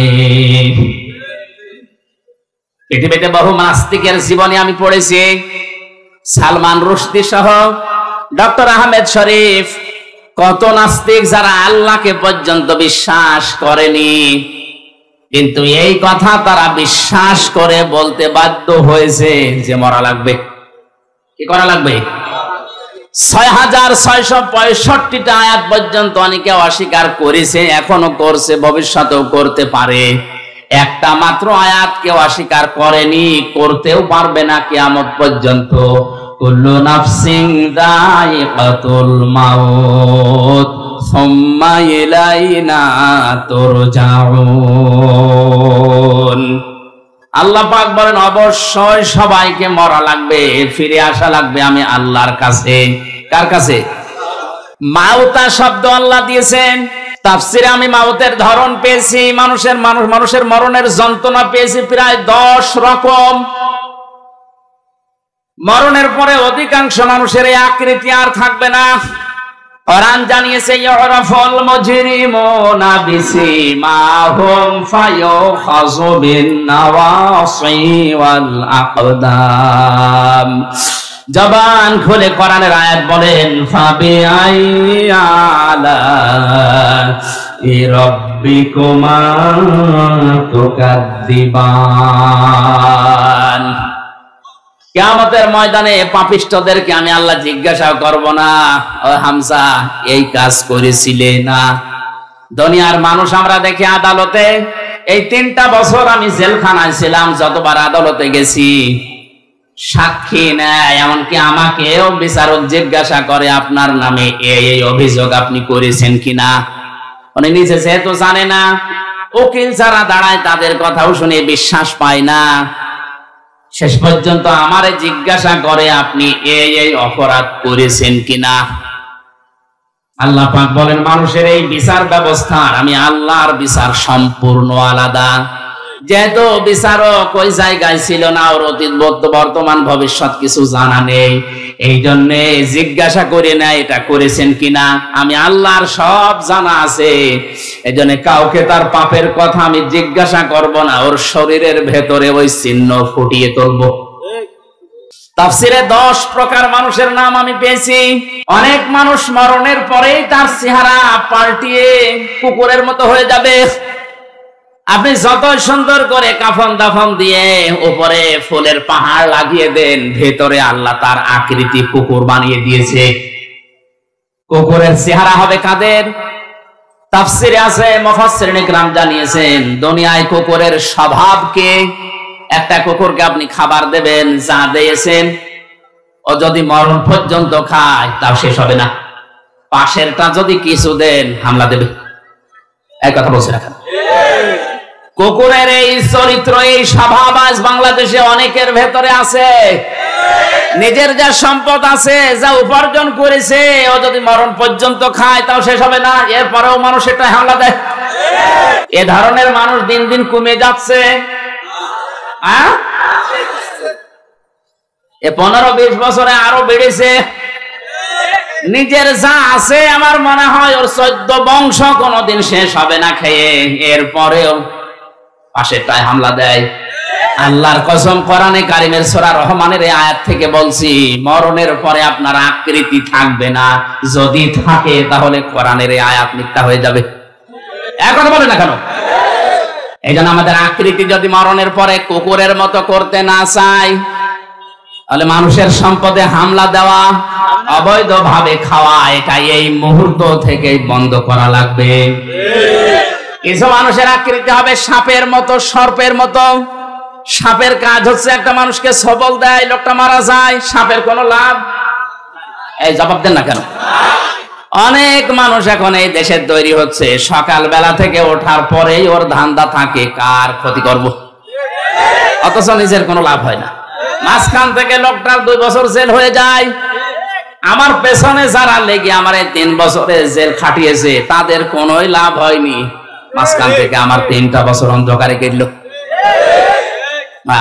পৃথিবীতে বহু নাস্তিকের জীবনে আমি পড়েছি, সালমান রুশদি সহ ডক্টর আহমেদ শরীফ, কত নাস্তিক যারা আল্লাহকে পর্যন্ত বিশ্বাস করেনি। কিন্তু এই কথা তারা বিশ্বাস করে বলতে বাধ্য হয়েছে যে মরা লাগবে। কি করা লাগবে? 6665টা আয়াত পর্যন্ত অনেকে অস্বীকার করেছে, এখনো করছে, ভবিষ্যতেও করতে পারে। একটা মাত্র আয়াত কেউ অস্বীকার করেনি, করতেও পারবে না কিয়ামত পর্যন্ত। কুল্লু নাফসিন যায়িকাতুল মাউত সুম্মা ইলাইনা তুরজাউন। আল্লাহ পাক বলেন অবশ্যই সবাইকে মরা লাগবে, ফিরে আসা লাগবে আমি আল্লাহর কাছে। কার কাছে? মাউতা শব্দ আল্লাহ দিয়েছেন। তাফসিরে আমি মাউতের ধরন পেয়েছি, মানুষের মরণের যন্ত্রণা পেয়েছি প্রায় 10 রকম। মরণের পরে অধিকাংশ মানুষের এই আকৃতি আর থাকবে না। কোরআন জানিয়েছে ইউরাফুল মুজরিমুনা বিসিমাহুম ফায়ুখাযু বিন নাওয়াসি ওয়াল আকদাম। জবান খুলে কোরআনের আয়াত বলেন ফাবিআই আলাই রাব্বিকুমা তুকাদ্দিবান। কিয়ামতের ময়দানে পাপিষ্ঠদেরকে আমি আল্লাহ জিজ্ঞাসা করব না, ও হামজা এই কাজ করেছিলে না? দুনিয়ার মানুষ আমরা দেখি আদালতে, এই 3টা বছর আমি জেলখানায় ছিলাম, যতবার আদালতে গেছি সাক্ষী নেয়, এমনকি আমাকেও বিচারক জিজ্ঞাসা করে আপনার নামে এই অভিযোগ আপনি করেছেন কিনা। উনি নিজে যেহেতু জানে না, উকিল যারা দাঁড়ায় তাদের কথাও শুনে বিশ্বাস পায় না, শেষ পর্যন্ত আমারে জিজ্ঞাসা করে আপনি এই অপরাধ করেছেন কিনা। আল্লাহ পাক বলেন মানুষের এই বিচার ব্যবস্থার আমি আল্লাহর বিচার সম্পূর্ণ আলাদা। যেহেতু বিচারক ওই জায়গায় ছিল না, ওর অতীত বর্তমান ভবিষ্যৎ কিছু জানা নেই, এই জন্য জিজ্ঞাসা করে না এটা করেছেন কিনা। আমি আল্লাহর সব জানা আছে, এই জন্য কাউকে তার পাপের কথা আমি জিজ্ঞাসা করব না, ওর শরীরের ভেতরে ওই চিহ্ন ফুটিয়ে তুলবো। তাফসিরে 10 প্রকার মানুষের নাম আমি পেয়েছি। অনেক মানুষ মরণের পরেই তার চেহারা পাল্টিয়ে কুকুরের মতো হয়ে যাবে। আপনি যত সুন্দর করে কাফন দাফন দিয়ে উপরে ফুলের পাহাড় লাগিয়ে দেন, ভেতরে আল্লাহ তার আকৃতি কুকুর বানিয়ে দিয়েছে। কুকুরের চেহারা হবে কাদের? তাফসিরে আছে, মুফাসসিরিন ইকরাম জানিয়েছেন দুনিয়ায় কুকুরের স্বভাবকে, একটা কুকুরকে আপনি খাবার দেবেন, যা দিয়েছেন, ও যদি মরণ পর্যন্ত খায় তাও শেষ হবে না। পাশেরটা যদি কিছু দেন হামলা দেবে। এই কথা বলছে রাখেন। কুকুরের এই চরিত্র, এই স্বভাব আজ বাংলাদেশে অনেকের ভেতরে আছে। নিজের যা সম্পদ আছে, যা উপার্জন করেছে, ও যদি মরণ পর্যন্ত খায় তাও শেষ হবে না, এরপরেও মানুষ এটা হামলা দেয়। এ ধরনের মানুষ দিন দিন কমে যাচ্ছে। এ 15-20 বছরে আরো বেড়েছে। নিজের যা আছে আমার মনে হয় ওর 14 বংশ কোনদিন শেষ হবে না খেয়ে, এরপরেও পাশেরটায় হামলা দেয়। আল্লাহর কসম, কোরআনে কারিমের সূরা রহমানের এই আয়াত থেকে বলছি, মরণের পরে আপনার আকৃতি থাকবে না, যদি থাকে তাহলে কোরআনের এই আয়াত মিথ্যা হয়ে যাবে। এখন বলে না কেন? এই জন্য আমাদের আকৃতি যদি মরণের পরে কুকুরের মতো করতে না চাই, তাহলে মানুষের সম্পদে হামলা দেওয়া, অবৈধভাবে খাওয়া, এটা এই মুহূর্ত থেকে বন্ধ করা লাগবে। কিছু মানুষের আকৃতি হবে সাপের মতো, সর্পের মতো। সাপের কাজ হচ্ছে একটা মানুষকে সবল দেয়, লোকটা মারা যায়, সাপের কোনো লাভ। এই জবাব দেন না কেন? অনেক মানুষ এখন এই দেশে তৈরি হচ্ছে, সকালবেলা থেকে ওঠার পরেই ওর ধান্দা থাকে কার ক্ষতি করব, অথচ নিজের কোনো লাভ হয় না। মাঝখান থেকে লোকটার 2 বছর জেল হয়ে যায়। আমার পেছনে যারা লেগে আমার এই 3 বছরে জেল খাটিয়েছে তাদের কোনোই লাভ হয়নি। মাঝখান থেকে আমার 3টা বছর অন্ধকারে কেটল।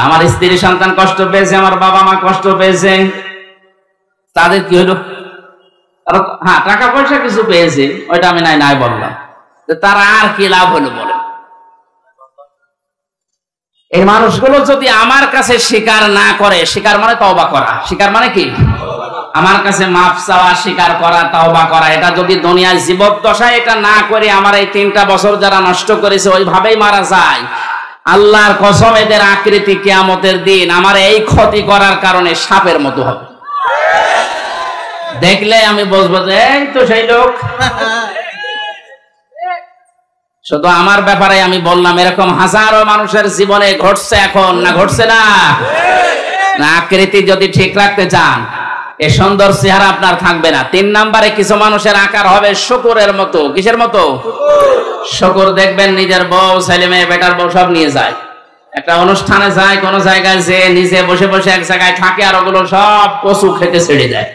আমার স্ত্রী সন্তান কষ্ট পেয়েছে, আমার বাবা মা কষ্ট পেয়েছে, তাদের কি হলো? হ্যাঁ, টাকা পয়সা কিছু পেয়েছে, ওইটা আমি নাই বললাম, তারা আর কি লাভ হলো বলে? এই মানুষগুলো যদি আমার কাছে স্বীকার না করে, স্বীকার মানে তওবা করা, স্বীকার মানে কি? আমার কাছে মাফ চাওয়া, স্বীকার করা, তওবা করা, এটা যদি দুনিয়ার জীবদ্দশায় এটা না করে আমার এই 3টা বছর যারা নষ্ট করেছে ওইভাবেই মারা যায়, আল্লাহর কসম এদের আকৃতি কিয়ামতের দিন আমার এই ক্ষতি করার কারণে সাপের মতো হবে। দেখলে আমি বুঝবো যে এই তো সেই লোক। শুধু আমার ব্যাপারে আমি বললাম, এরকম হাজারো মানুষের জীবনে ঘটছে এখন, না ঘটছে না? আকৃতি যদি ঠিক রাখতে চান, এ সুন্দর চেহারা আপনার থাকবে না। 3 নম্বরে কিছু মানুষের আকার হবে শুকরের মতো। কিসের মতো? শুকর। দেখবেন নিজের বউ, ছেলে মেয়ে, বেটার বউ সব নিয়ে যায়, একটা অনুষ্ঠানে যায়, কোন জায়গায় যে নিজে বসে বসে এক জায়গায় থাকে, আর ওগুলো সব কচু খেতে ছেড়ে যায়।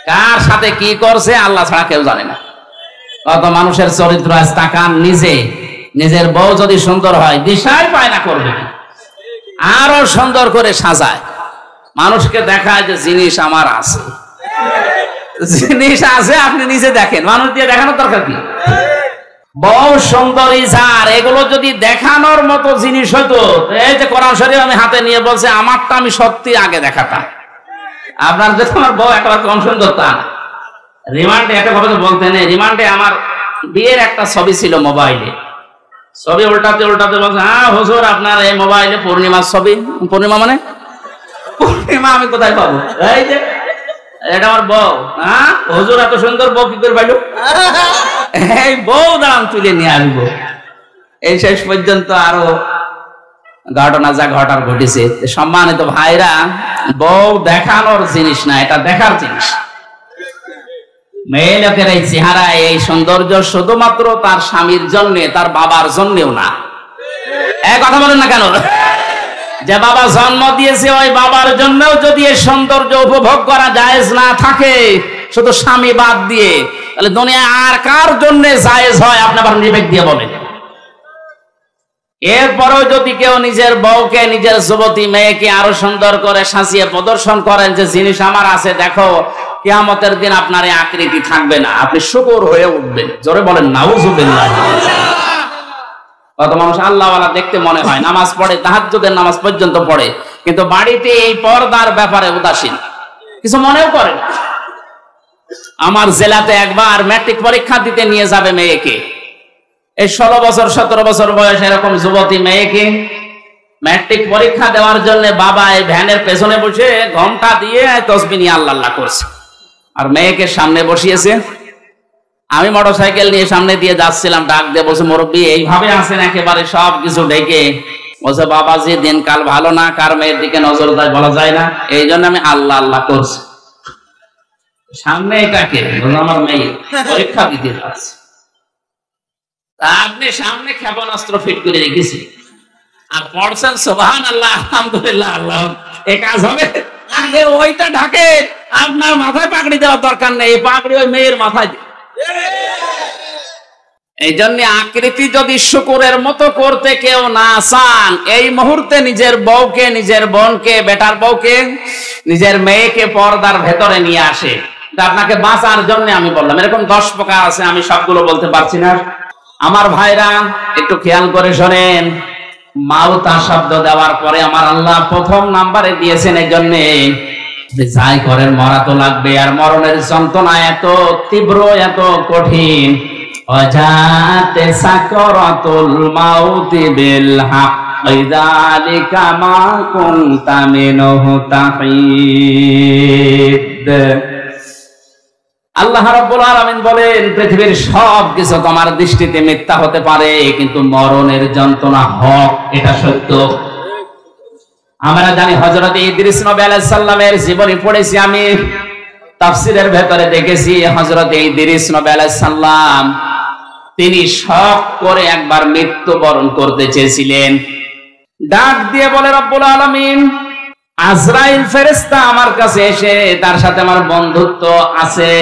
কার সাথে কি করছে আল্লাহ ছাড়া কেউ জানে না। কত মানুষের চরিত্র আজ তাকান, নিজের বউ যদি সুন্দর হয় দিশাই পায় না করবে কি, আরো সুন্দর করে সাজায়, মানুষকে দেখায় যে জিনিস আমার আছে, জিনিস আছে। আপনি নিজে দেখেন, মানুষ দিয়ে দেখানোর দরকার কি? বউ সুন্দরী যার, এগুলো যদি দেখানোর মতো জিনিস হতো, এই যে কোরআন শরীফ আমি হাতে নিয়ে বলছে আমারটা আমি সত্যি আগে দেখাতাম। আপনার যে আমার বউ একবার কম সুন্দর তা না। রিমান্ডে একটা কথা বলতে নেই, রিমান্ডে আমার বিয়ের একটা ছবি ছিল মোবাইলে, ছবি উল্টাতে উল্টাতে বলছে, হ্যাঁ হুজুর আপনার এই মোবাইলে পূর্ণিমার ছবি। পূর্ণিমা মানে পূর্ণিমা আমি কোথায় পাবো? এই যে এটা আমার বউ। হ্যাঁ হুজুর এত সুন্দর বউ কি করে পাইলো? এই বউ দাঁড়ান তুলে নিয়ে আসবো। এই শেষ পর্যন্ত আরো ঘটনা যা ঘটার ঘটেছে। সম্মানিত ভাইরা, বউ দেখানোর জিনিস না, এটা দেখার জিনিস। মেয়ে লোকের এই চেহারা, এই সৌন্দর্য শুধুমাত্র তার স্বামীর জন্য, তার বাবার জন্যও না। এক কথা বলেন না কেন? যে বাবা জন্ম দিয়েছে ওই বাবার জন্যও যদি এই সৌন্দর্য উপভোগ করা জায়েজ না থাকে, শুধু স্বামী বাদ দিয়ে, তাহলে দুনিয়ায় আর কার জন্য জায়েজ হয়? আপনি আবার বিবেক দিয়ে বলেন। এরপরেও যদি কেউ নিজের বউকে, নিজের যুবতী মেয়েকে আরো সুন্দর করে সাজিয়ে প্রদর্শন করেন যে জিনিস আমার আছে দেখো, কিয়ামতের দিন আপনার এই আকৃতি থাকবে না, আপনি শুকর হয়ে উঠবেন। জোরে বলেন নাউজুবিল্লাহ। কত মানুষ আল্লাহওয়ালা দেখতে মনে হয়, নামাজ পড়ে, তাহাজ্জুদের নামাজ পর্যন্ত পড়ে, কিন্তু বাড়িতে এই পর্দার ব্যাপারে উদাসীন, কিছু মনেও করে না। আমার জেলাতে একবার ম্যাট্রিক পরীক্ষা দিতে নিয়ে যাবে মেয়েকে, এই 16 বছর 17 বছর বয়স এরকম যুবতী মেয়েকে ম্যাট্রিক পরীক্ষা দেওয়ার জন্য বাবা এই ভ্যানের পেছনে বসে ঘন্টা দিয়ে তসবিহ নিয়ে আল্লাহ আল্লাহ করছে, আর মেয়েকে সামনে বসিয়েছে। আমি মোটরসাইকেল নিয়ে সামনে দিয়ে যাচ্ছিলাম, ডাক দিয়ে বলছে, মুরব্বী এইভাবে আছেন একেবারে সব কিছু ঢেকে? বলছে, বাবাজি দিনকাল ভালো না, কার মেয়ের দিকে নজর দেয় বলা যায় না, এই জন্য আমি আল্লাহ আল্লাহ করছি। সামনে এটাকে আমার মেয়ে পরীক্ষা দিতে যাচ্ছে, আপনি সামনে ক্ষেপণাস্ত্র ফিট করে রেখেছি আর পড়ছেন সুবহানাল্লাহ আলহামদুলিল্লাহ আল্লাহ, এ কাজ হবে? আগে ওইটা ঢাকে, আপনার মাথায় পাগড়ি দেওয়ার দরকার নেই, পাগড়ি ওই মেয়ের মাথায়। এই জন্য আকৃতি যদি শুকরের মতো করতে কেউ না চান, এই মুহূর্তে নিজের বউকে, নিজের বোনকে, বেটার বউকে, নিজের মেয়েকে পর্দার ভেতরে নিয়ে আসে। আপনাকে বাঁচার জন্য আমি বললাম, এরকম 10 প্রকার আছে, আমি সবগুলো বলতে পারছি না। আমার ভাইরা একটু খেয়াল করে শোনেন, মাউতা শব্দ দেওয়ার পরে আমার আল্লাহ প্রথম নাম্বারে দিয়েছেন এই জন্য যাই করেন মরা তো লাগবে, আর মরণের যন্ত্রণা এত তীব্র, এত কঠিন। অজাতে সাকরাতুল মাউতি বিল হক যালিকা মা কুনতা মিনহু তাহিদ। আল্লাহ রাব্বুল আলামিন বলেন, পৃথিবীর সব কিছু তোমার দৃষ্টিতে মিথ্যা হতে পারে, কিন্তু মরণের যন্ত্রণা হক, এটা সত্য। আমরা জানি হযরত ইদ্রিস নবী আলাইহিস সালামের জীবনী পড়েছি, আমি তাফসীরের ভেতরে দেখেছি হযরত ইদ্রিস নবী আলাইহিস সালাম তিনি শখ করে একবার মৃত্যুবরণ করতে চেয়েছিলেন। ডাক দিয়ে বলে রব্বুল আলামিন, আজরাইল ফেরেশতা আমার কাছে এসে, তার সাথে আমার বন্ধুত্ব আছে,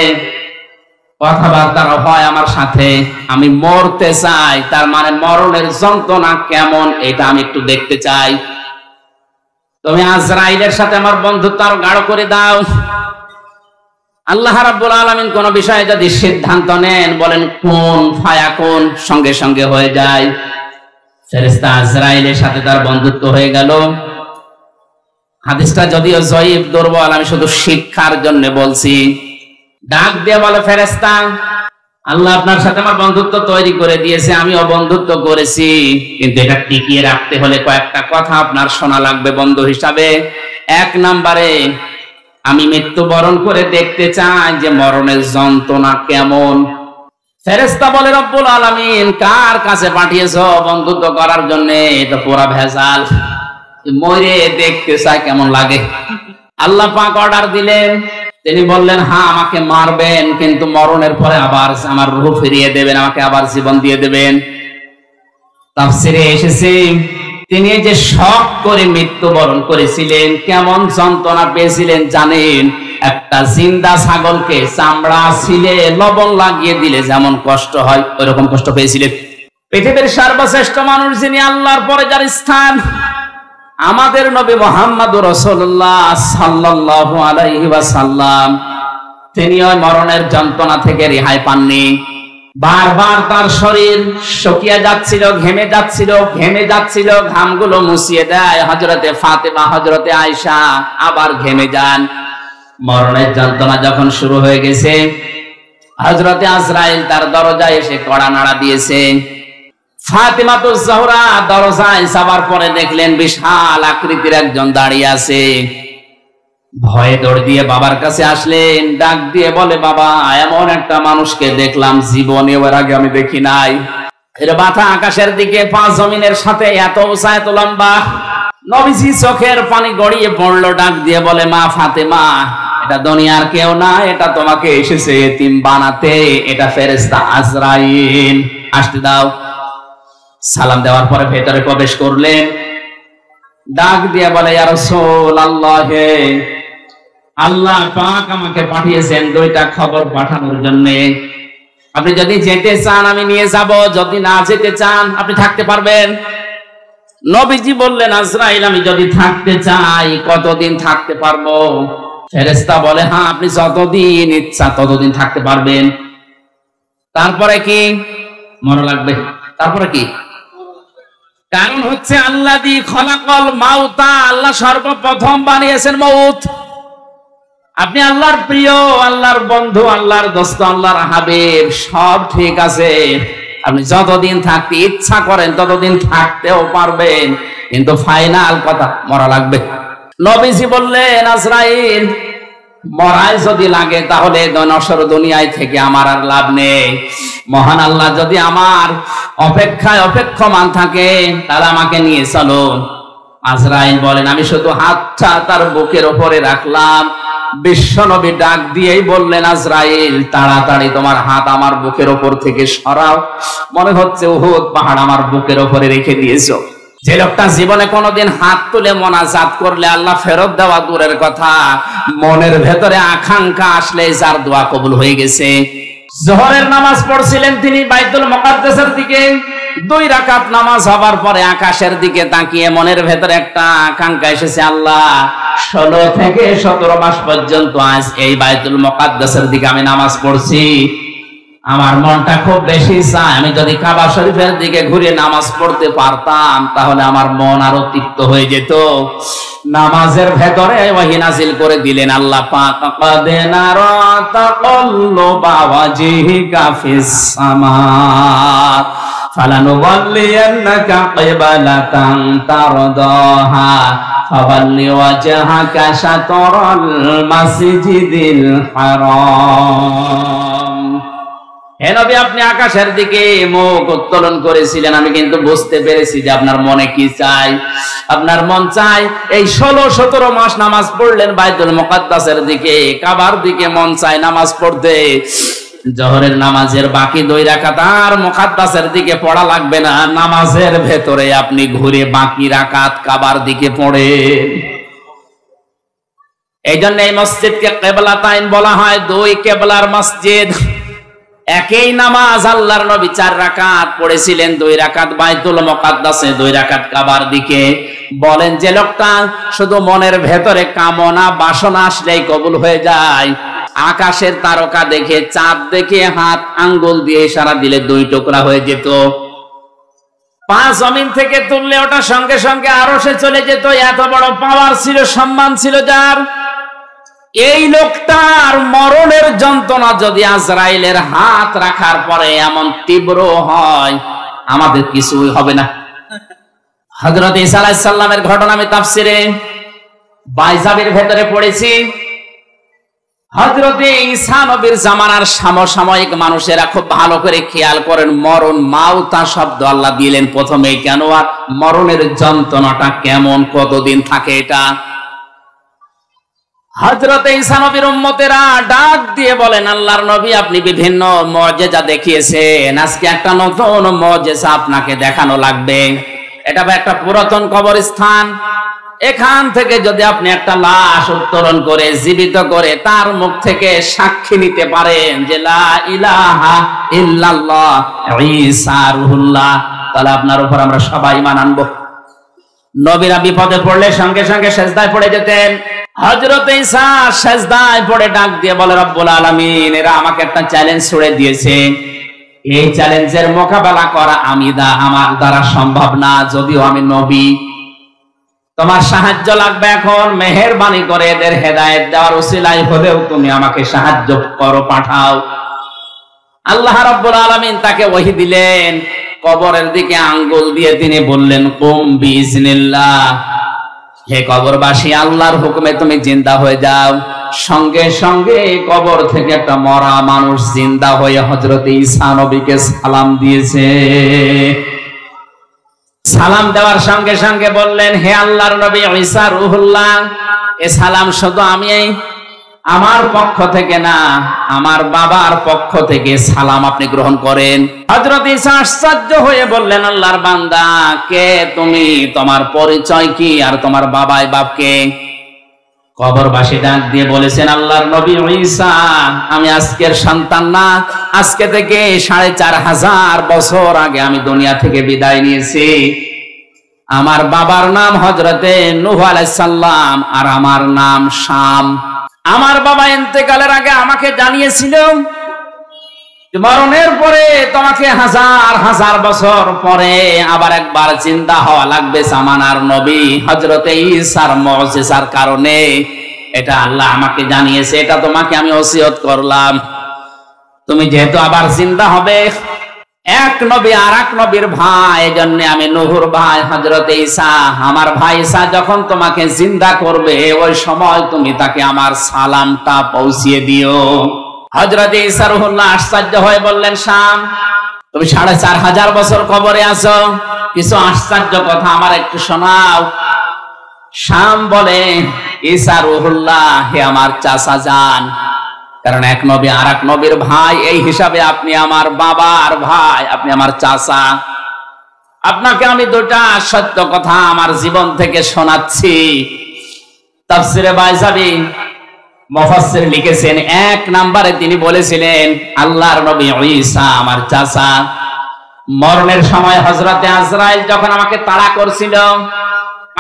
কথাবার্তা হয় আমার সাথে, আমি মরতে চাই, তার মানে মরণের যন্ত্রণা কেমন এটা আমি একটু দেখতে চাই, তুমি আজরাইলের সাথে আমার বন্ধুত্ব আরো গাঢ় করে দাও। আল্লাহ রাব্বুল আলামিন কোন বিষয়ে যদি সিদ্ধান্ত নেন, বলেন কোন ফায়াকুন, সঙ্গে সঙ্গে হয়ে যায়। ফেরেশতা আজরাইলের সাথে তার বন্ধুত্ব হয়ে গেল। হাদিসটা যদিও জয়ীফ, দুর্বল, আমি শুধু শিক্ষার জন্য বলছি। ডাক দিয়ে বলে, ফেরেশতা আল্লাহ আপনার সাথে আমার বন্ধুত্ব তৈরি করে দিয়েছে, আমিও বন্ধুত্ব করেছি, কিন্তু এটা টিকিয়ে রাখতে হলে কয়েকটা কথা আপনার শোনা লাগবে বন্ধু হিসাবে। এক নম্বরে, আমি মৃত্যুবরণ করে দেখতে চাই যে মরণের যন্ত্রণা কেমন। ফেরেশতা বলে, রব্বুল আলামিন কার কাছে পাঠিয়েছো বন্ধুত্ব করার জন্য? এটা পুরা ভেজাল, মরে দেখতে চাই কেমন লাগে। আল্লাহ পাক অর্ডার দিলেন, তিনি বললেন, হ্যাঁ আমাকে মারবেন, কিন্তু মরণের পরে আবার আমার রূহ ফিরিয়ে দেবেন, আমাকে আবার জীবন দিয়ে দেবেন। তাফসীরে এসেছে, তিনি যে শখ করে মৃত্যুবরণ করেছিলেন, কেমন যন্ত্রণা পেয়েছিলেন জানেন? একটা জিন্দা ছাগলকে চামড়া ছিলে লবণ লাগিয়ে দিলে যেমন কষ্ট হয়, ওইরকম কষ্ট পেয়েছিলেন। পৃথিবীর সর্বশ্রেষ্ঠ মানুষ যিনি, আল্লাহর পরে যার স্থান, আমাদের নবী মুহাম্মদুর রাসূলুল্লাহ সাল্লাল্লাহু আলাইহি ওয়াসাল্লাম, তিনি ওই মরণের যন্ত্রণা থেকে রেহাই পাননি। বারবার তার শরীর শুকিয়ে যাচ্ছিল, ঘেমে যাচ্ছিল, ঘামগুলো মুছিয়ে দেয় হযরতে ফাতেমা, হযরতে আয়েশা, আবার ঘেমে যান। মরণের যন্ত্রণা যখন শুরু হয়ে গেছে, হযরতে আজরাইল তার দরজায় এসে কড়া নাড়া দিয়েছে। ফাতিমাতুজ জোহরা দরজায় যাবার পরে দেখলেন বিশাল আকৃতির একজন দাঁড়িয়ে আছে। ভয়ে দৌড় দিয়ে বাবার কাছে আসলেন, ডাক দিয়ে বলে, বাবা, এমন একটা মানুষকে দেখলাম, জীবনে এর আগে আমি দেখি নাই। এর মাথা আকাশের দিকে, পা জমিনের সাথে, এত উঁচা এত লম্বা। নবীজি চোখের পানি গড়িয়ে পড়লো, ডাক দিয়ে বলে, মা ফাতেমা, এটা দুনিয়ার কেউ না, এটা তোমাকে এসেছে এতিম বানাতে, এটা ফেরেশতা আজরাইল, আসতে দাও। সালাম দেওয়ার পরে ভেতরে প্রবেশ করলেন, ডাক দিয়ে বলে, ইয়া রাসূলুল্লাহ, আল্লাহ পাক আমাকে পাঠিয়েছেন দুইটা খবর পাঠানোর জন্য। আপনি যদি যেতে চান আমি নিয়ে যাব, যদি না যেতে চান আপনি থাকতে পারবেন। নবীজি বললেন, আজরাইল, আমি যদি থাকতে চাই কতদিন থাকতে পারবো? ফেরেশতা বলে, হ্যাঁ আপনি যতদিন ইচ্ছা ততদিন থাকতে পারবেন। তারপরে কি? মরা লাগবে। তারপরে কি? কারণ হচ্ছে আল্লাযী খলাকাল মাউতা, আল্লাহ সর্বপ্রথম বানিয়েছেন মউত। আপনি আল্লাহর প্রিয়, আল্লাহর বন্ধু, আল্লাহর দোস্ত, আল্লাহর হাবিব, সব ঠিক আছে। আপনি যতদিন থাকতে ইচ্ছা করেন ততদিন থাকতেও পারবেন, কিন্তু ফাইনাল কথা, মরা লাগবে। নবীজি বললেন, আজরাইল, মরাই যদি লাগে তাহলে নশ্বর দুনিয়ায় থেকে আমার আর লাভ নেই। মহান আল্লাহ যদি আমার অপেক্ষায় অপেক্ষমান থাকে তাহলে আমাকে নিয়ে চলো। আজরাইল বলেন, আমি শুধু হাতটা তার বুকের উপরে রাখলাম। বিশ্বনবী ডাক দিয়েই বললেন, আজরাইল, তাড়াতাড়ি তোমার হাত আমার বুকের উপর থেকে সরাও, মনে হচ্ছে উহুদ পাহাড় আমার বুকের উপরে রেখে দিয়েছো। যে লোকটা জীবনে কোনোদিন হাত তুলে মোনাজাত করলে আল্লাহ ফেরত দেওয়া দূরের কথা, মনের ভেতরে আকাঙ্ক্ষা আসলে যার দোয়া কবুল হয়ে গেছে। জোহরের নামাজ পড়ছিলেন তিনি বাইতুল মুকাদ্দাসের দিকে, 2 রাকাত নামাজ হবার পরে আকাশের দিকে তাকিয়ে মনের ভেতরে একটা আকাঙ্ক্ষা এসেছে, আল্লাহ 16 থেকে 17 মাস পর্যন্ত আজ এই বাইতুল মুকাদ্দাসের দিকে আমি নামাজ পড়ছি, আমার মনটা খুব বেশি চায় আমি যদি কাবা শরীফের দিকে ঘুরে নামাজ পড়তে পারতাম তাহলে আমার মন আরো তৃপ্ত হয়ে যেত। নামাজের ভেতরে ওহী নাযিল করে দিলেন আল্লাহ পাক, ক্বাদ নারা তাকাল্লুবা ওয়াজহিকা ফিস সামা ফালানুওয়াল্লিয়ান্নাকা কিবলাতান তারদাহা ফাওয়াল্লি ওয়াজহাকা শাতরাল মাসজিদিল হারাম। হে নবী, আপনি আকাশের দিকে মুখ উত্তোলন করেছিলেন, আমি কিন্তু বুঝতে পেরেছি যে আপনার মনে কি চাই। আপনার মন চাই এই 16-17 মাস নামাজ পড়লেন বাইতুল মুকাদ্দাসের দিকে, কাবার দিকে মন চাই নামাজ পড়তে। জোহরের নামাজের বাকি 2 রাকাত আর মুকাদ্দাসের দিকে পড়া লাগবে না, নামাজের ভেতরে আপনি ঘুরে বাকি রাকাত কাবার দিকে পড়েন। এই জন্য এই মসজিদকে কিবলাতাইন বলা হয়, 2 কিবলার মসজিদ। একই নামাজ আল্লাহর নবী 4 রাকাত পড়েছিলেন, 2 রাকাত বাইতুল মুকাদ্দাসে, 2 রাকাত কাবার দিকে। বলেন যে লোকটা শুধু মনের ভেতরে কামনা বাসনা আসলেই কবুল হয়ে যায়, আকাশের তারকা দেখে, চাঁদ দেখে হাত আঙ্গুল দিয়ে ইশারা দিলে 2 টুকরা হয়ে যেত। 5 জমিন থেকে তুললে ওটা সঙ্গে সঙ্গে আরশে চলে যেত, এত বড় পাওয়ার ছিল, সম্মান ছিল যার। এই লোকটার মরণের যন্ত্রণা যদি আজরাইলের হাত রাখার পরে এমন তীব্র হয়, আমাদের কিছুই হবে না। হযরত ঈসা আলাইহিস সালামের ঘটনা আমি তাফসিরে বাইজাবির ভেতরে পড়েছি। হযরত ঈসা নবীর জামানার সমসাময়িক মানুষেরা খুব ভালো করে খেয়াল করেন, মরণ মাউতা শব্দ আল্লাহ দিলেন প্রথমে কেন, আর মরণের যন্ত্রণাটা কেমন, কতদিন থাকে এটা। হযরত ঈসা নবীর উম্মতেরা ডাক দিয়ে বলেন, আল্লাহর নবী আপনি বিভিন্ন মুআজিজা দেখিয়েছেন, আজকে একটা নতুন মুআজিজা আপনাকে দেখানো লাগবে। এটা একটা পুরাতন কবরস্থান, এখান থেকে যদি আপনি একটা লাশ উত্তোলন করে জীবিত করে তার মুখ থেকে সাক্ষী নিতে পারেন যে লা ইলাহা ইল্লাল্লাহ ঈসা রুহুল্লাহ, তাহলে আপনার উপর আমরা সবাই ঈমান আনবো। নবীরা বিপদে পড়লে সঙ্গে সঙ্গে সেজদায় পড়ে যেতেন। হযরত ঈসা সেজদায় পড়ে ডাক দিয়ে বলে, রব্বুল আলামিন এরা আমাকে একটা চ্যালেঞ্জ ছুড়ে দিয়েছে, এই চ্যালেঞ্জের মোকাবেলা করা আমার দ্বারা সম্ভব না, যদিও আমি নবী। তোমার সাহায্য লাগবে, এখন মেহেরবানি করে এদের হেদায়েত দেওয়ার উসিলায় হলেও তুমি আমাকে সাহায্য করো, পাঠাও। আল্লাহ রাব্বুল আলামিন তাকে ওহী দিলেন, কবরের দিকে আঙ্গুল দিয়ে তিনি বললেন, কুম বিইজনিল্লাহ, হে কবরবাসী আল্লাহর হুকুমে তুমি জিন্দা হয়ে যাও। সঙ্গে সঙ্গে কবর থেকে একটা মরা মানুষ জিন্দা হয়ে হযরত ঈসা নবীকে সালাম দিয়েছে। সালাম দেওয়ার সঙ্গে সঙ্গে বললেন, হে আল্লাহর নবী ঈসা রুহুল্লাহ, এ সালাম শুধু আমি আমার পক্ষ থেকে না, আমার বাবার পক্ষ থেকে সালাম আপনি গ্রহণ করেন। হযরত ঈসা আশ্চর্য হয়ে বললেন, আল্লাহর বান্দা কে তুমি, তোমার পরিচয় কি, আর তোমার বাবাই বাপকে? কবরবাসী ডাক দিয়ে বলেছেন, আল্লাহর নবী ঈসা আমি আজকের সন্তান না, আজকে থেকে ৪৫০০ বছর আগে আমি দুনিয়া থেকে বিদায় নিয়েছি। আমার বাবার নাম হযরতে নূহ আলাইহিস সালাম আর আমার নাম শাম। আমার বাবা ইন্তেকালের আগে আমাকে জানিয়েছিল মরণের পরে তোমাকে ১০০০ বছর পরে আবার একবার জিন্দা হওয়া লাগবে জামানার নবী হযরতে ঈসার মুজিজার কারণে। এটা আল্লাহ আমাকে জানিয়েছে, এটা তোমাকে আমি ওসিয়ত করলাম। তুমি যেহেতু আবার জিন্দা হবে, এক নবী আর এক নবীর ভাই, এজন্য আমি নূহুর ভাই হযরতে ঈসা, আমার ভাই ঈসা যখন তোমাকে জিন্দা করবে ওই সময় তুমি তাকে আমার সালামটা পৌঁছিয়ে দিও। হযরতে ঈসা রুহুল্লাহ আশ্চর্য হয়ে বললেন, শাম তুমি ৪৫০০ বছর কবরে আছো, কিছু আশ্চর্য কথা আমার একটু শোনাও। শাম বলে, ঈসা রুহুল্লাহ হে আমার চাচা যান, কারণ এক নবী আর এক নবীর ভাই, এই হিসাবে আপনি আমার বাবার ভাই, আপনি আমার চাচা। আপনাকে আমি দুটা সত্য কথা আমার জীবন থেকে শোনাচ্ছি। তাফসিরে বাইজাবি মুফাসসির লিখেছেন, ১ নম্বরে তিনি বলেছিলেন আল্লাহর নবী ঈসা আমার চাচা। মরণের সময় হযরতে আজরাইল যখন আমাকে তাড়া করছিল,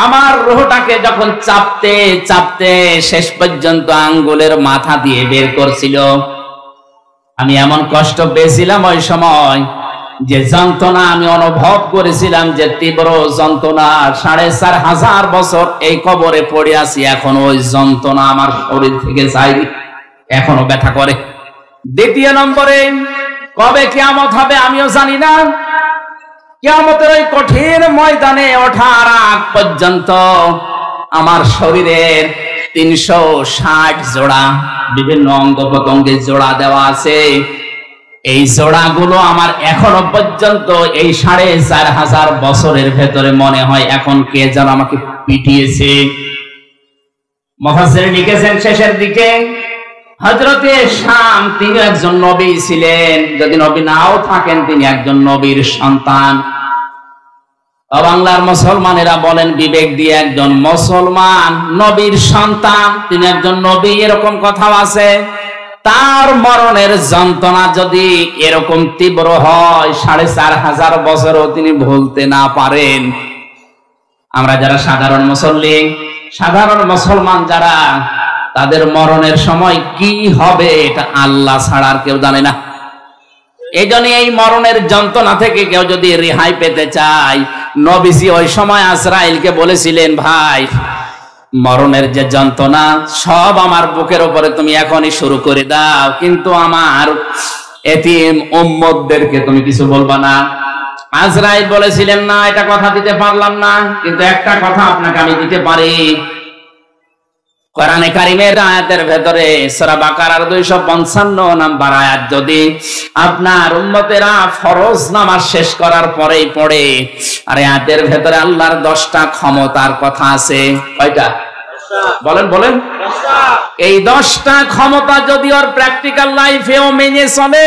আমার রূহটাকে যখন চাপতে চাপতে শেষ পর্যন্ত আঙ্গুলের মাথা দিয়ে বের করছিল, আমি এমন কষ্ট পেয়েছিলাম ওই সময়, যে যন্ত্রণা আমি অনুভব করেছিলাম, যে তীব্র যন্ত্রণা। ৪৫০০ বছর এই কবরে পড়ে আছি, এখন ওই যন্ত্রণা আমার শরীর থেকে যায়নি, এখনো ব্যথা করে। দ্বিতীয় নম্বরে, কবে কিয়ামত হবে আমিও জানি না। কিয়ামতের ওই কঠিন ময়দানে ওঠার আগ পর্যন্ত আমার শরীরের ৩৬০ জোড়া বিভিন্ন অঙ্গ প্রত্যঙ্গে জোড়া দেওয়া আছে। এই জোড়াগুলো আমার এখনো পর্যন্ত এই ৪৫০০ বছরের ভেতরে মনে হয় এখন কে যেন আমাকে পিটিয়েছে। মুফাসসির লিখেছেন শেষের দিকে, হযরতে শাম তিনি একজন নবী ছিলেন, যদি নবী নাও থাকেন তিনি একজন নবীর সন্তান। বাংলার মুসলমানেরা বলেন বিবেক দিয়ে, একজন মুসলমান নবীর সন্তান, তিনি একজন নবী, এরকম কথাও আছে। তার মরণের যন্ত্রণা যদি এরকম তীব্র হয়, ৪৫০০ বছরও তিনি ভুলতে না পারেন, আমরা যারা সাধারণ মুসল্লি, সাধারণ মুসলমান যারা, তাদের মরণের সময় কি হবে এটা আল্লাহ ছাড়া আর কেউ জানে না। এই জন্য এই মরণের যন্ত্রণা থেকে কেউ যদি রেহাই পেতে চায়, নবীজি ওই সময় আজরাইলকে বলেছিলেন, ভাই মরণের যে যন্ত্রণা সব আমার বুকের উপরে তুমি এখনই শুরু করে দাও, কিন্তু আমার এতিম উম্মতদেরকে তুমি কিছু বলবা না। আজরাইল বলেছিলেন, না এটা কথা দিতে পারলাম না, কিন্তু একটা কথা আপনাকে আমি দিতে পারি। কোরআনে কারিমের আয়াতের ভেতরে সূরা বাকারার 255 নাম্বার আয়াত যদি আপনার উম্মতেরা ফরজ নামাজ শেষ করার পরেই পড়ে, আর আয়াতের ভেতরে আল্লাহর 10টা ক্ষমতার কথা আছে। কয়টা? বলেন বলেন। এই 10টা ক্ষমতা যদি ওর প্র্যাকটিক্যাল লাইফেও মেনে চলে,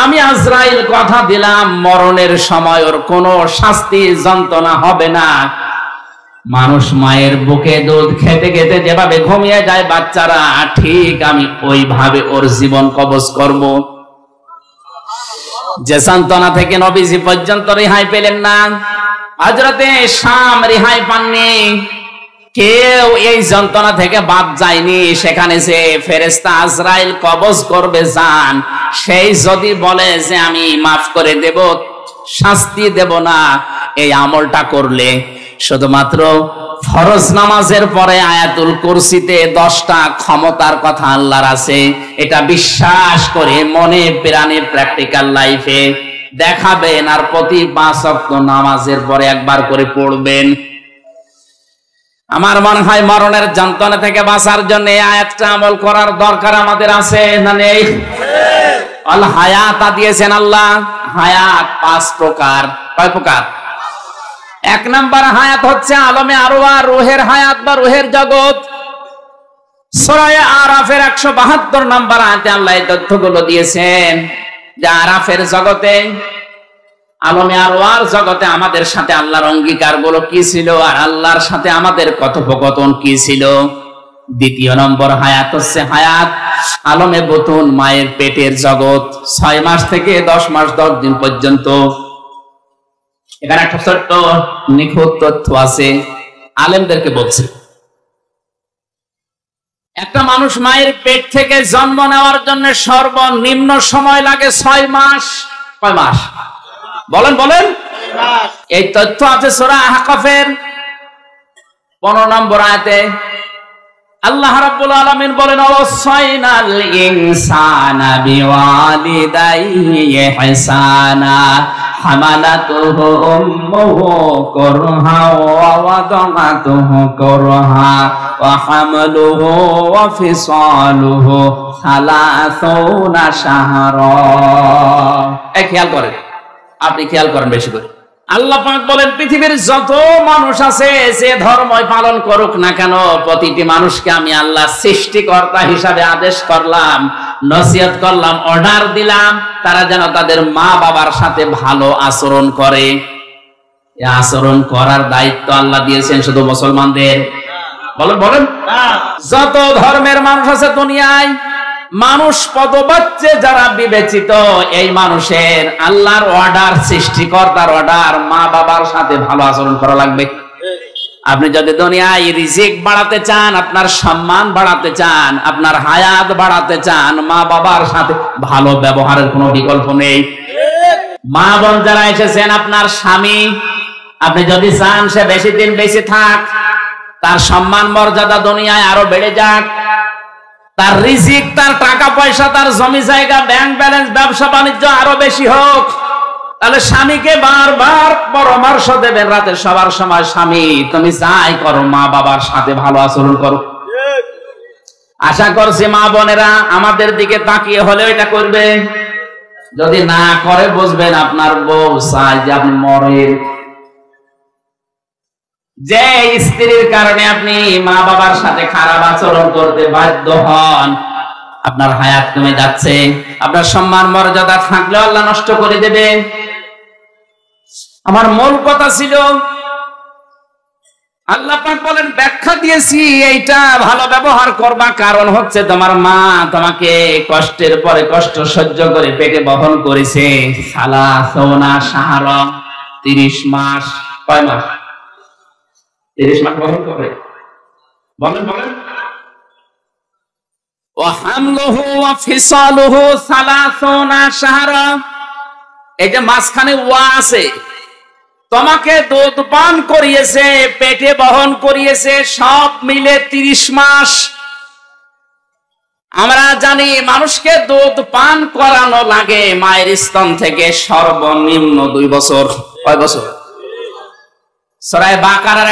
আমি আজরাইল কথা দিলাম মরণের সময় ওর কোনো শাস্তি যন্ত্রণা হবে না। মানুষ মায়ের বুকে দুধ খেতে খেতে যেভাবে ঘুমিয়ে যায় বাচ্চারা, ঠিক আমি ওইভাবে ওর জীবন কবজ করব। যে যন্ত্রণা থেকে নবীজি পর্যন্ত রেহাই পেলেন না, হযরতে শাম রেহাই পাননি, কেউ এই যন্ত্রণা থেকে বাদ যায়নি। সেখানে যে ফেরেশতা আজরাইল কবজ করবে জান, সেই যদি বলে যে আমি মাফ করে দেব, শাস্তি দেব না, এই আমলটা করলে শুধুমাত্র ফরজ নামাজের পরে আয়াতুল কুরসিতে 10টা ক্ষমতার কথা আল্লাহর আছে, এটা বিশ্বাস করে মনে প্রাণে প্র্যাকটিক্যাল লাইফে দেখাবেন, আর প্রতি 5 ওয়াক্ত নামাজের পরে একবার করে পড়বেন। আমার মনে হয় মরণের যন্ত্রণা থেকে বাঁচার জন্য এই আয়াতটা আমল করার দরকার আমাদের আছে না নেই? আল হায়াত দিয়েছেন আল্লাহ। হায়াত 5 প্রকার। কয় প্রকার? 1 নাম্বার হায়াত হচ্ছে আলমে আরওয়াহ, রূহের হায়াত বা রূহের জগৎ। সূরা আরাফের 172 নাম্বার আয়াতে আল্লাহ এই তথ্যগুলো দিয়েছেন যে আরাফের জগতে, আলমে আরওয়াহর জগতে আমাদের সাথে আল্লাহর অঙ্গীকারগুলো কি ছিল, আর আল্লাহর সাথে আমাদের কথোপকথন কি ছিল। 2 নম্বর হায়াত হচ্ছে হায়াত আলমে বুতুন, মায়ের পেটের জগৎ, 6 মাস থেকে 10 মাস 10 দিন পর্যন্ত। এখানে একটা ছোট্ট নিখুঁত তথ্য আছে, আলেমদেরকে বলছি। একটা মানুষ মায়ের পেট থেকে জন্ম নেওয়ার জন্য সর্বনিম্ন সময় লাগে 6 মাস। কয় মাস? বলেন বলেন। এই তথ্য আছে সূরা আহকাফের 15 নম্বর আয়াতে। আল্লাহ রাব্বুল আলামিন বলেন, ওয়াসাইনাল ইনসানা বিওয়ালিদাইহি ইহসানা হামালাতুহু উম্মুহু কুরহা ওয়া ওয়াদাআতুহু কুরহা ওয়া হামলুহু ওয়া ফিসালুহু 30 শাহরা। এই খেয়াল করেন, আপনি খেয়াল করেন বেশি করে। আল্লাহ পাক বলেন, পৃথিবীর যত মানুষ আছে যে ধর্মই পালন করুক না কেন, প্রতিটি মানুষকে আমি আল্লাহ সৃষ্টিকর্তা হিসাবে আদেশ করলাম, নসিহত করলাম, অর্ডার দিলাম, তারা যেন তাদের মা বাবার সাথে ভালো আচরণ করে। এই আচরণ করার দায়িত্ব আল্লাহ দিয়েছেন শুধু মুসলমানদের? বলেন বলেন। যত ধর্মের মানুষ আছে দুনিয়ায়, মানুষ পদবাচ্যে যারা বিবেচিত, এই মানুষের আল্লাহর অর্ডার, সৃষ্টিকর্তার অর্ডার, মা বাবার সাথে ভালো আচরণ করা লাগবে। আপনি যদি দুনিয়ায় রিজিক বাড়াতে চান, আপনার সম্মান বাড়াতে চান, আপনার হায়াত বাড়াতে চান, মা বাবার সাথে ভালো ব্যবহারের কোনো বিকল্প নেই। মা বোন যারা এসেছেন, আপনার স্বামী, আপনি যদি চান সে বেশি দিন বেঁচে থাক, তার সম্মান মর্যাদা দুনিয়ায় আরো বেড়ে যাক, তার রিজিক, তার টাকা পয়সা, তার জমি জায়গা, ব্যাংক ব্যালেন্স, ব্যবসা বাণিজ্য আরো বেশি হোক, তাহলে স্বামীকে বারবার পরামর্শ দেবেন রাতের সবার সময়, স্বামী তুমি যাই করো মা বাবার সাথে ভালো আচরণ করো। আশা করছি মা বোনেরা আমাদের দিকে তাকিয়ে হলেও এটা করবে। যদি না করে বুঝবেন আপনার বউ চায় যে আপনি মরেন। যে স্ত্রীর কারণে আপনি মা বাবার সাথে খারাপ আচরণ করতে বাধ্য হন, আপনার হায়াত কমে যাচ্ছে, আপনার সম্মান মর্যাদা থাকলেও আল্লাহ নষ্ট করে দেবে। আমার মূল কথা ছিল, আল্লাহ পাক বলেন, ব্যাখ্যা দিয়েছি এইটা ভালো ব্যবহার করবা, কারণ হচ্ছে তোমার মা তোমাকে কষ্টের পরে কষ্ট সহ্য করে পেটে বহন করেছে। সালাসুনা শাহরা, 30 মাস। কয় মাস? 30 মাস বহন করে। বলেন বলেন। ওয়া হামলুহু ওয়া ফিসালুহু 30 শাহরা। এই যে মাঝখানে ওয়া আছে, তোমাকে দুধ পান করিয়েছে, পেটে বহন করিয়েছে, সব মিলে 30 মাস। আমরা জানি মানুষকে দুধ পান করানো লাগে মায়ের স্তন থেকে সর্বনিম্ন 2 বছর। কয় বছর? সূরা বাকারার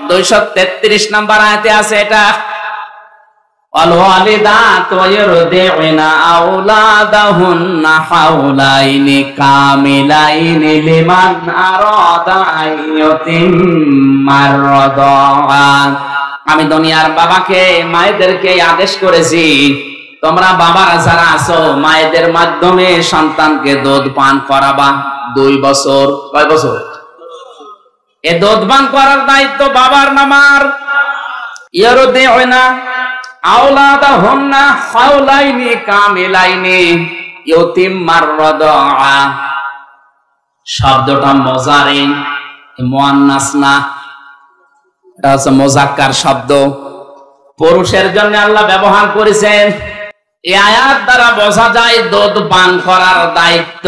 233 নম্বর আয়াতে আছে এটা। والوالدات يرضعن أولادهن حولين كاملين لمن أراد أن يتم الرضاعة। আমি দুনিয়ার বাবাকে মায়েদেরকে আদেশ করেছি, তোমরা বাবারা যারা আছো মায়েদের মাধ্যমে সন্তানকে দুধ পান করাবা 2 বছর। কয় বছর? এই দুধ পান করার দায়িত্ব বাবার না মার? ইরদিউনা আওলাদাহুন্না হাওলাইনি কামিলাইনি ইউতিম্মার রাদা। শব্দটা মুজারিন, মুয়ান্নাস না, এটা হচ্ছে মুযাক্কার শব্দ, পুরুষের জন্য আল্লাহ ব্যবহার করেছেন। এই আয়াত দ্বারা বোঝা যায় দুধ পান করার দায়িত্ব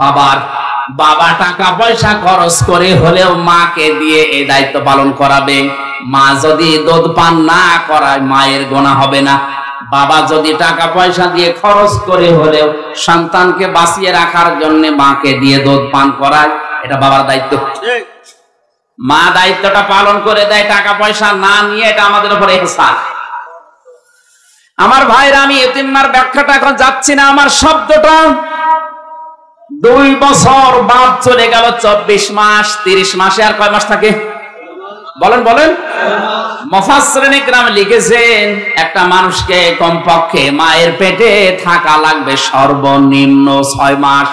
বাবার। বাবা টাকা পয়সা খরচ করে হলেও মাকে দিয়ে এই দায়িত্ব পালন করাবে। মা যদি দুধ পান না করায় মায়ের গুনাহ হবে না। বাবা যদি টাকা পয়সা দিয়ে খরচ করে হলেও সন্তানকে বাঁচিয়ে রাখার জন্য মাকে দিয়ে দুধ পান করায়, এটা বাবার দায়িত্ব। মা দায়িত্বটা পালন করে দেয় টাকা পয়সা না নিয়ে, এটা আমাদের উপরে ইহসান। আমার ভাইরা, আমি ইতিম্মার ব্যাখ্যাটা এখন যাচ্ছি না। আমার শব্দটা 2 বছর বাদ চলে গেল 24 মাস। 30 মাসে আর কয় মাস থাকে? বলেন বলেন। মুফাসসিরিন ইকরাম লিখেছেন একটা মানুষকে কমপক্ষে মায়ের পেটে থাকা লাগবে সর্বনিম্ন 6 মাস।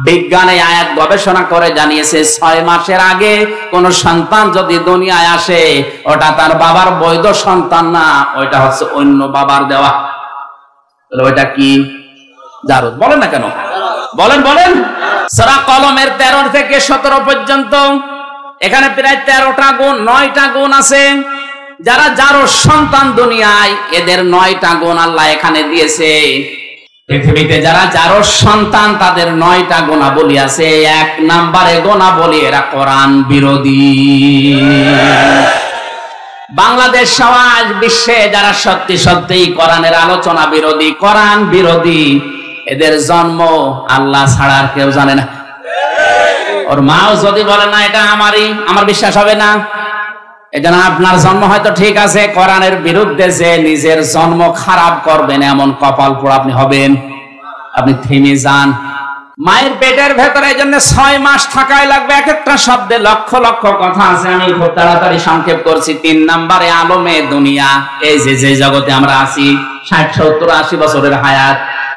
বিজ্ঞানে আয়াত গবেষণা করে জানিয়েছে 6 মাসের আগে কোন সন্তান যদি দুনিয়ায় আসে ওটা তার বাবার বৈধ সন্তান না, ওইটা হচ্ছে অন্য বাবার দেওয়া। ওইটা কি? জারুদ। বলেন না কেন? বলেন বলেন। সূরা কলমের 13 থেকে 17 পর্যন্ত এখানে প্রায় 13টা গুণ, 9টা গুণ আছে। যারা যারো সন্তান দুনিয়ায়, এদের 9টা গুণ আল্লাহ এখানে দিয়েছে। পৃথিবীতে যারা যারো সন্তান তাদের 9টা গুণাবলী আছে। 1 নম্বরে গুণাবলী, এরা কোরআন বিরোধী। বাংলাদেশ সমাজ বিশ্বে যারা সত্যি সত্যি কোরআনের আলোচনা বিরোধী, কোরআন বিরোধী, এদের জন্ম আল্লাহ ছাড়া আর কেউ জানে না। ওর মাও যদি বলে না এটা আমারই, আমার বিশ্বাস হবে না। এজন্য আপনার জন্ম হয়তো ঠিক আছে, কোরআনের বিরুদ্ধে যে নিজের জন্ম খারাপ করবেন এমন কপাল পোড়া আপনি হবেন। আপনি থেমে যান। মায়ের পেটের ভেতরে এজন্য 6 মাস থাকাই লাগবে। এক একটা শব্দে লক্ষ লক্ষ কথা আছে, আমি খুব তাড়াতাড়ি সংক্ষেপ করছি। 3 নম্বরে আলমে দুনিয়া, এই যে জগতে আমরা আছি, 60, 70, 80 বছরের হায়াত।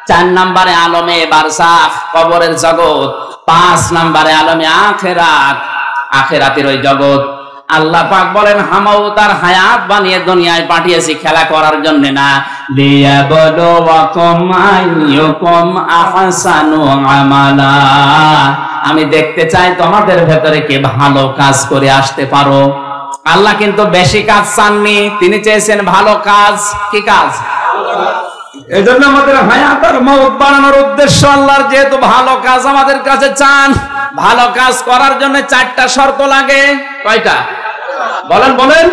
4 নম্বরে আলমে বারজাখ, কবরের জগৎ। 5 নম্বরে আলমে আখিরাত, আখিরাতের ওই জগৎ। আল্লাহ পাক বলেন হামাও তার হায়াত বানিয়ে দুনিয়ায় পাঠিয়েছি খেলা করার জন্য না, লিয়াবলুয়াকুম আইয়ুকুম আহসানু আমালা। আমি দেখতে চাই তোমাদের ভেতরে কে ভালো কাজ করে আসতে পারো। আল্লাহ কিন্তু বেশি কাজ চাননি, তিনি চেয়েছেন ভালো কাজ। কি কাজ? এজন্য আমাদের হায়াত আর মওত বানানোর উদ্দেশ্য আল্লাহর, যেহেতু ভালো কাজ আমাদের কাছে চান। ভালো কাজ করার জন্য 4টা শর্ত লাগে। কয়টা? বলেন বলেন।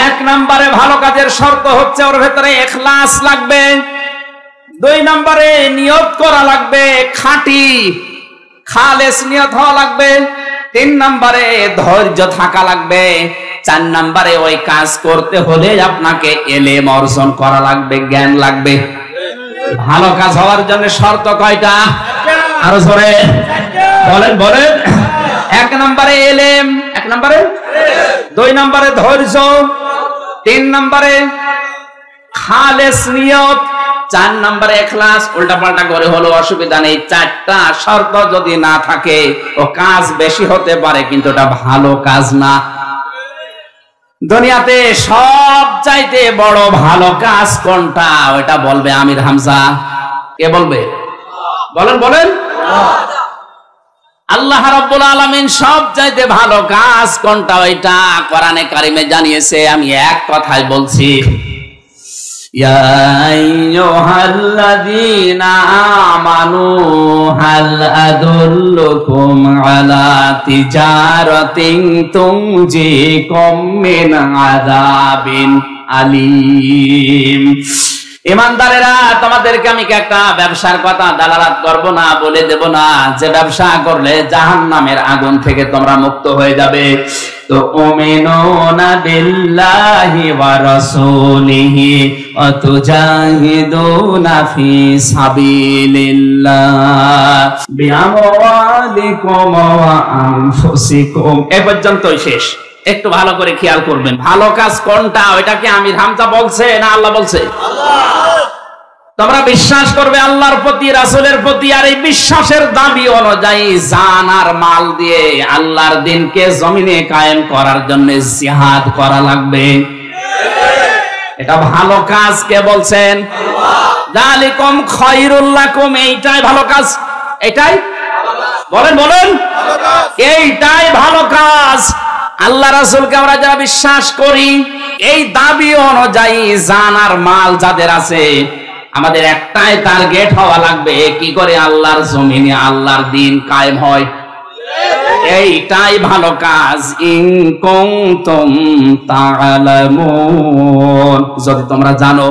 1 নম্বরে ভালো কাজের শর্ত হচ্ছে ওর ভেতরে ইখলাস লাগবে। 2 নম্বরে নিয়ত করা লাগবে, খাঁটি খালেস নিয়ত হওয়া লাগবে। 3 নম্বরে ধৈর্য থাকা লাগবে। 4 নম্বরে ওই কাজ করতে হলে আপনাকে ইলম অর্জন করা লাগবে, জ্ঞান লাগবে। ভালো কাজ হওয়ার জন্য শর্ত কয়টা? আরো জোরে বলেন বলেন। 1 নম্বরে ইলম, 1 নম্বরে 2 নম্বরে ধৈর্য, 3 নম্বরে খালেস নিয়ত, 4 নম্বরে ইখলাস। উল্টা পাল্টা করে হলো অসুবিধা নেই। 4টা শর্ত যদি না থাকে ও কাজ বেশি হতে পারে কিন্তু এটা ভালো কাজ না। দুনিয়াতে সব চাইতে বড় ভালো কাজ কোনটা? ওটা বলবে আমির হামজা। কে বলবে? বলেন বলেন। আল্লাহ রাব্বুল আলামিন সব চাইতে ভালো কাজ কোনটা ওইটা কোরআনে কারিমে জানিয়েছে। আমি এক কথায় বলছি, ইয়া আইয়ুহাল্লাযীনা আমানু হাল আদুল্লুকুম আলা তিজারাতিন তুনজিকুম মিন আযাবিন আলীম। ইমানদারেরা, তোমাদেরকে আমি কি একটা ব্যবসার কথা দালালাত করব না, বলে দেব না যে ব্যবসা করলে জাহান্নামের আগুন থেকে তোমরা মুক্ত হয়ে যাবে? তো উমিনুনা বিল্লাহি ওয়া রাসূলিহি ওয়া তুজাহিদুনা ফি সাবিলিল্লাহ বিআমওয়ালিকুম ওয়া আনফুসিকুম। এই পর্যন্তই শেষ। একটু ভালো করে খেয়াল করবেন, ভালো কাজ কোনটা? ওইটা কি আমির হামজা বলছে না আল্লাহ বলছে? তোমরা বিশ্বাস করবে আল্লাহর প্রতি, রাসূলের প্রতি, আর এই বিশ্বাসের দাবি অনুযায়ী জান আর মাল দিয়ে আল্লাহর দ্বীনকে জমিনে কায়েম করার জন্য জিহাদ করা লাগবে। এটা ভালো কাজ। কে বলছেন? যালিকুম খায়রুল লাকুম। এইটাই ভালো কাজ। এইটাই বলেন, বলেন, এইটাই ভালো কাজ। আল্লাহ রাসূলকে আমরা যারা বিশ্বাস করি, এই দাবি অনুযায়ী জান আর মাল যাদের আছে, আমাদের একটাই টার্গেট হওয়া লাগবে, কি করে আল্লাহর জমিনে আল্লাহর দ্বীন কায়েম হয়। এইটাই ভালো কাজ। ইন কুনতুম তা'লামুন, যদি তোমরা জানো।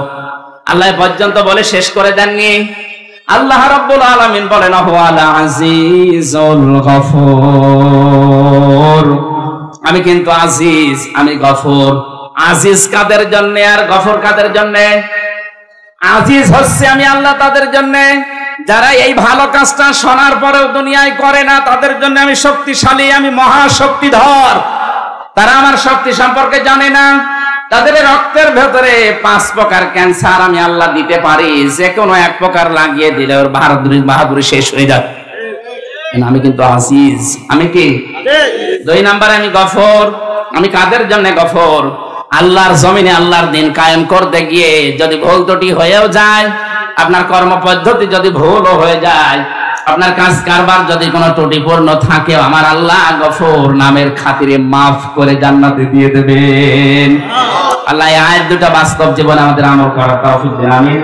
আল্লাহ পর্যন্ত বলে শেষ করে দেননি। আল্লাহ রাব্বুল আলামিন বলেন হুয়াল আজিজুল গফুর, আমি কিন্তু আজিজ, আমি গফুর। আজিজ কাদের জন্য আর গফুর কাদের জন্য? আজিজ হচ্ছে আমি আল্লাহ তাদের জন্য যারা এই ভালো কাজটা শোনার পরেও দুনিয়ায় করে না, তাদের জন্য আমি শক্তিশালী, আমি মহাশক্তিধর। তারা আমার শক্তি সম্পর্কে জানে না। তাদের রক্তের ভেতরে 5 প্রকার ক্যান্সার আমি আল্লাহ দিতে পারি, যে কোনো এক প্রকার লাগিয়ে দিলে ওর বাহাদুরি শেষ হয়ে যাবে। আমি কিন্তু আজিজ। আমি কি? 2 নাম্বারে আমি গফর। আমি কাদের জন্য গফর? আল্লাহর জমিনে আল্লাহর দ্বীন কায়েম করতে গিয়ে যদি ভুল ত্রুটি হয়েও যায়, আপনার কর্ম পদ্ধতি যদি ভুলও হয়ে যায়, আপনার কাজ কারবার যদি কোনো ত্রুটিপূর্ণ থাকে, আমার আল্লাহ গফুর নামের খাতিরে মাফ করে জান্নাতে দিয়ে দেবেন। আল্লাহ এই আয়াত দুটো বাস্তব জীবনে আমাদের আমল করার তৌফিক দেন। আমিন।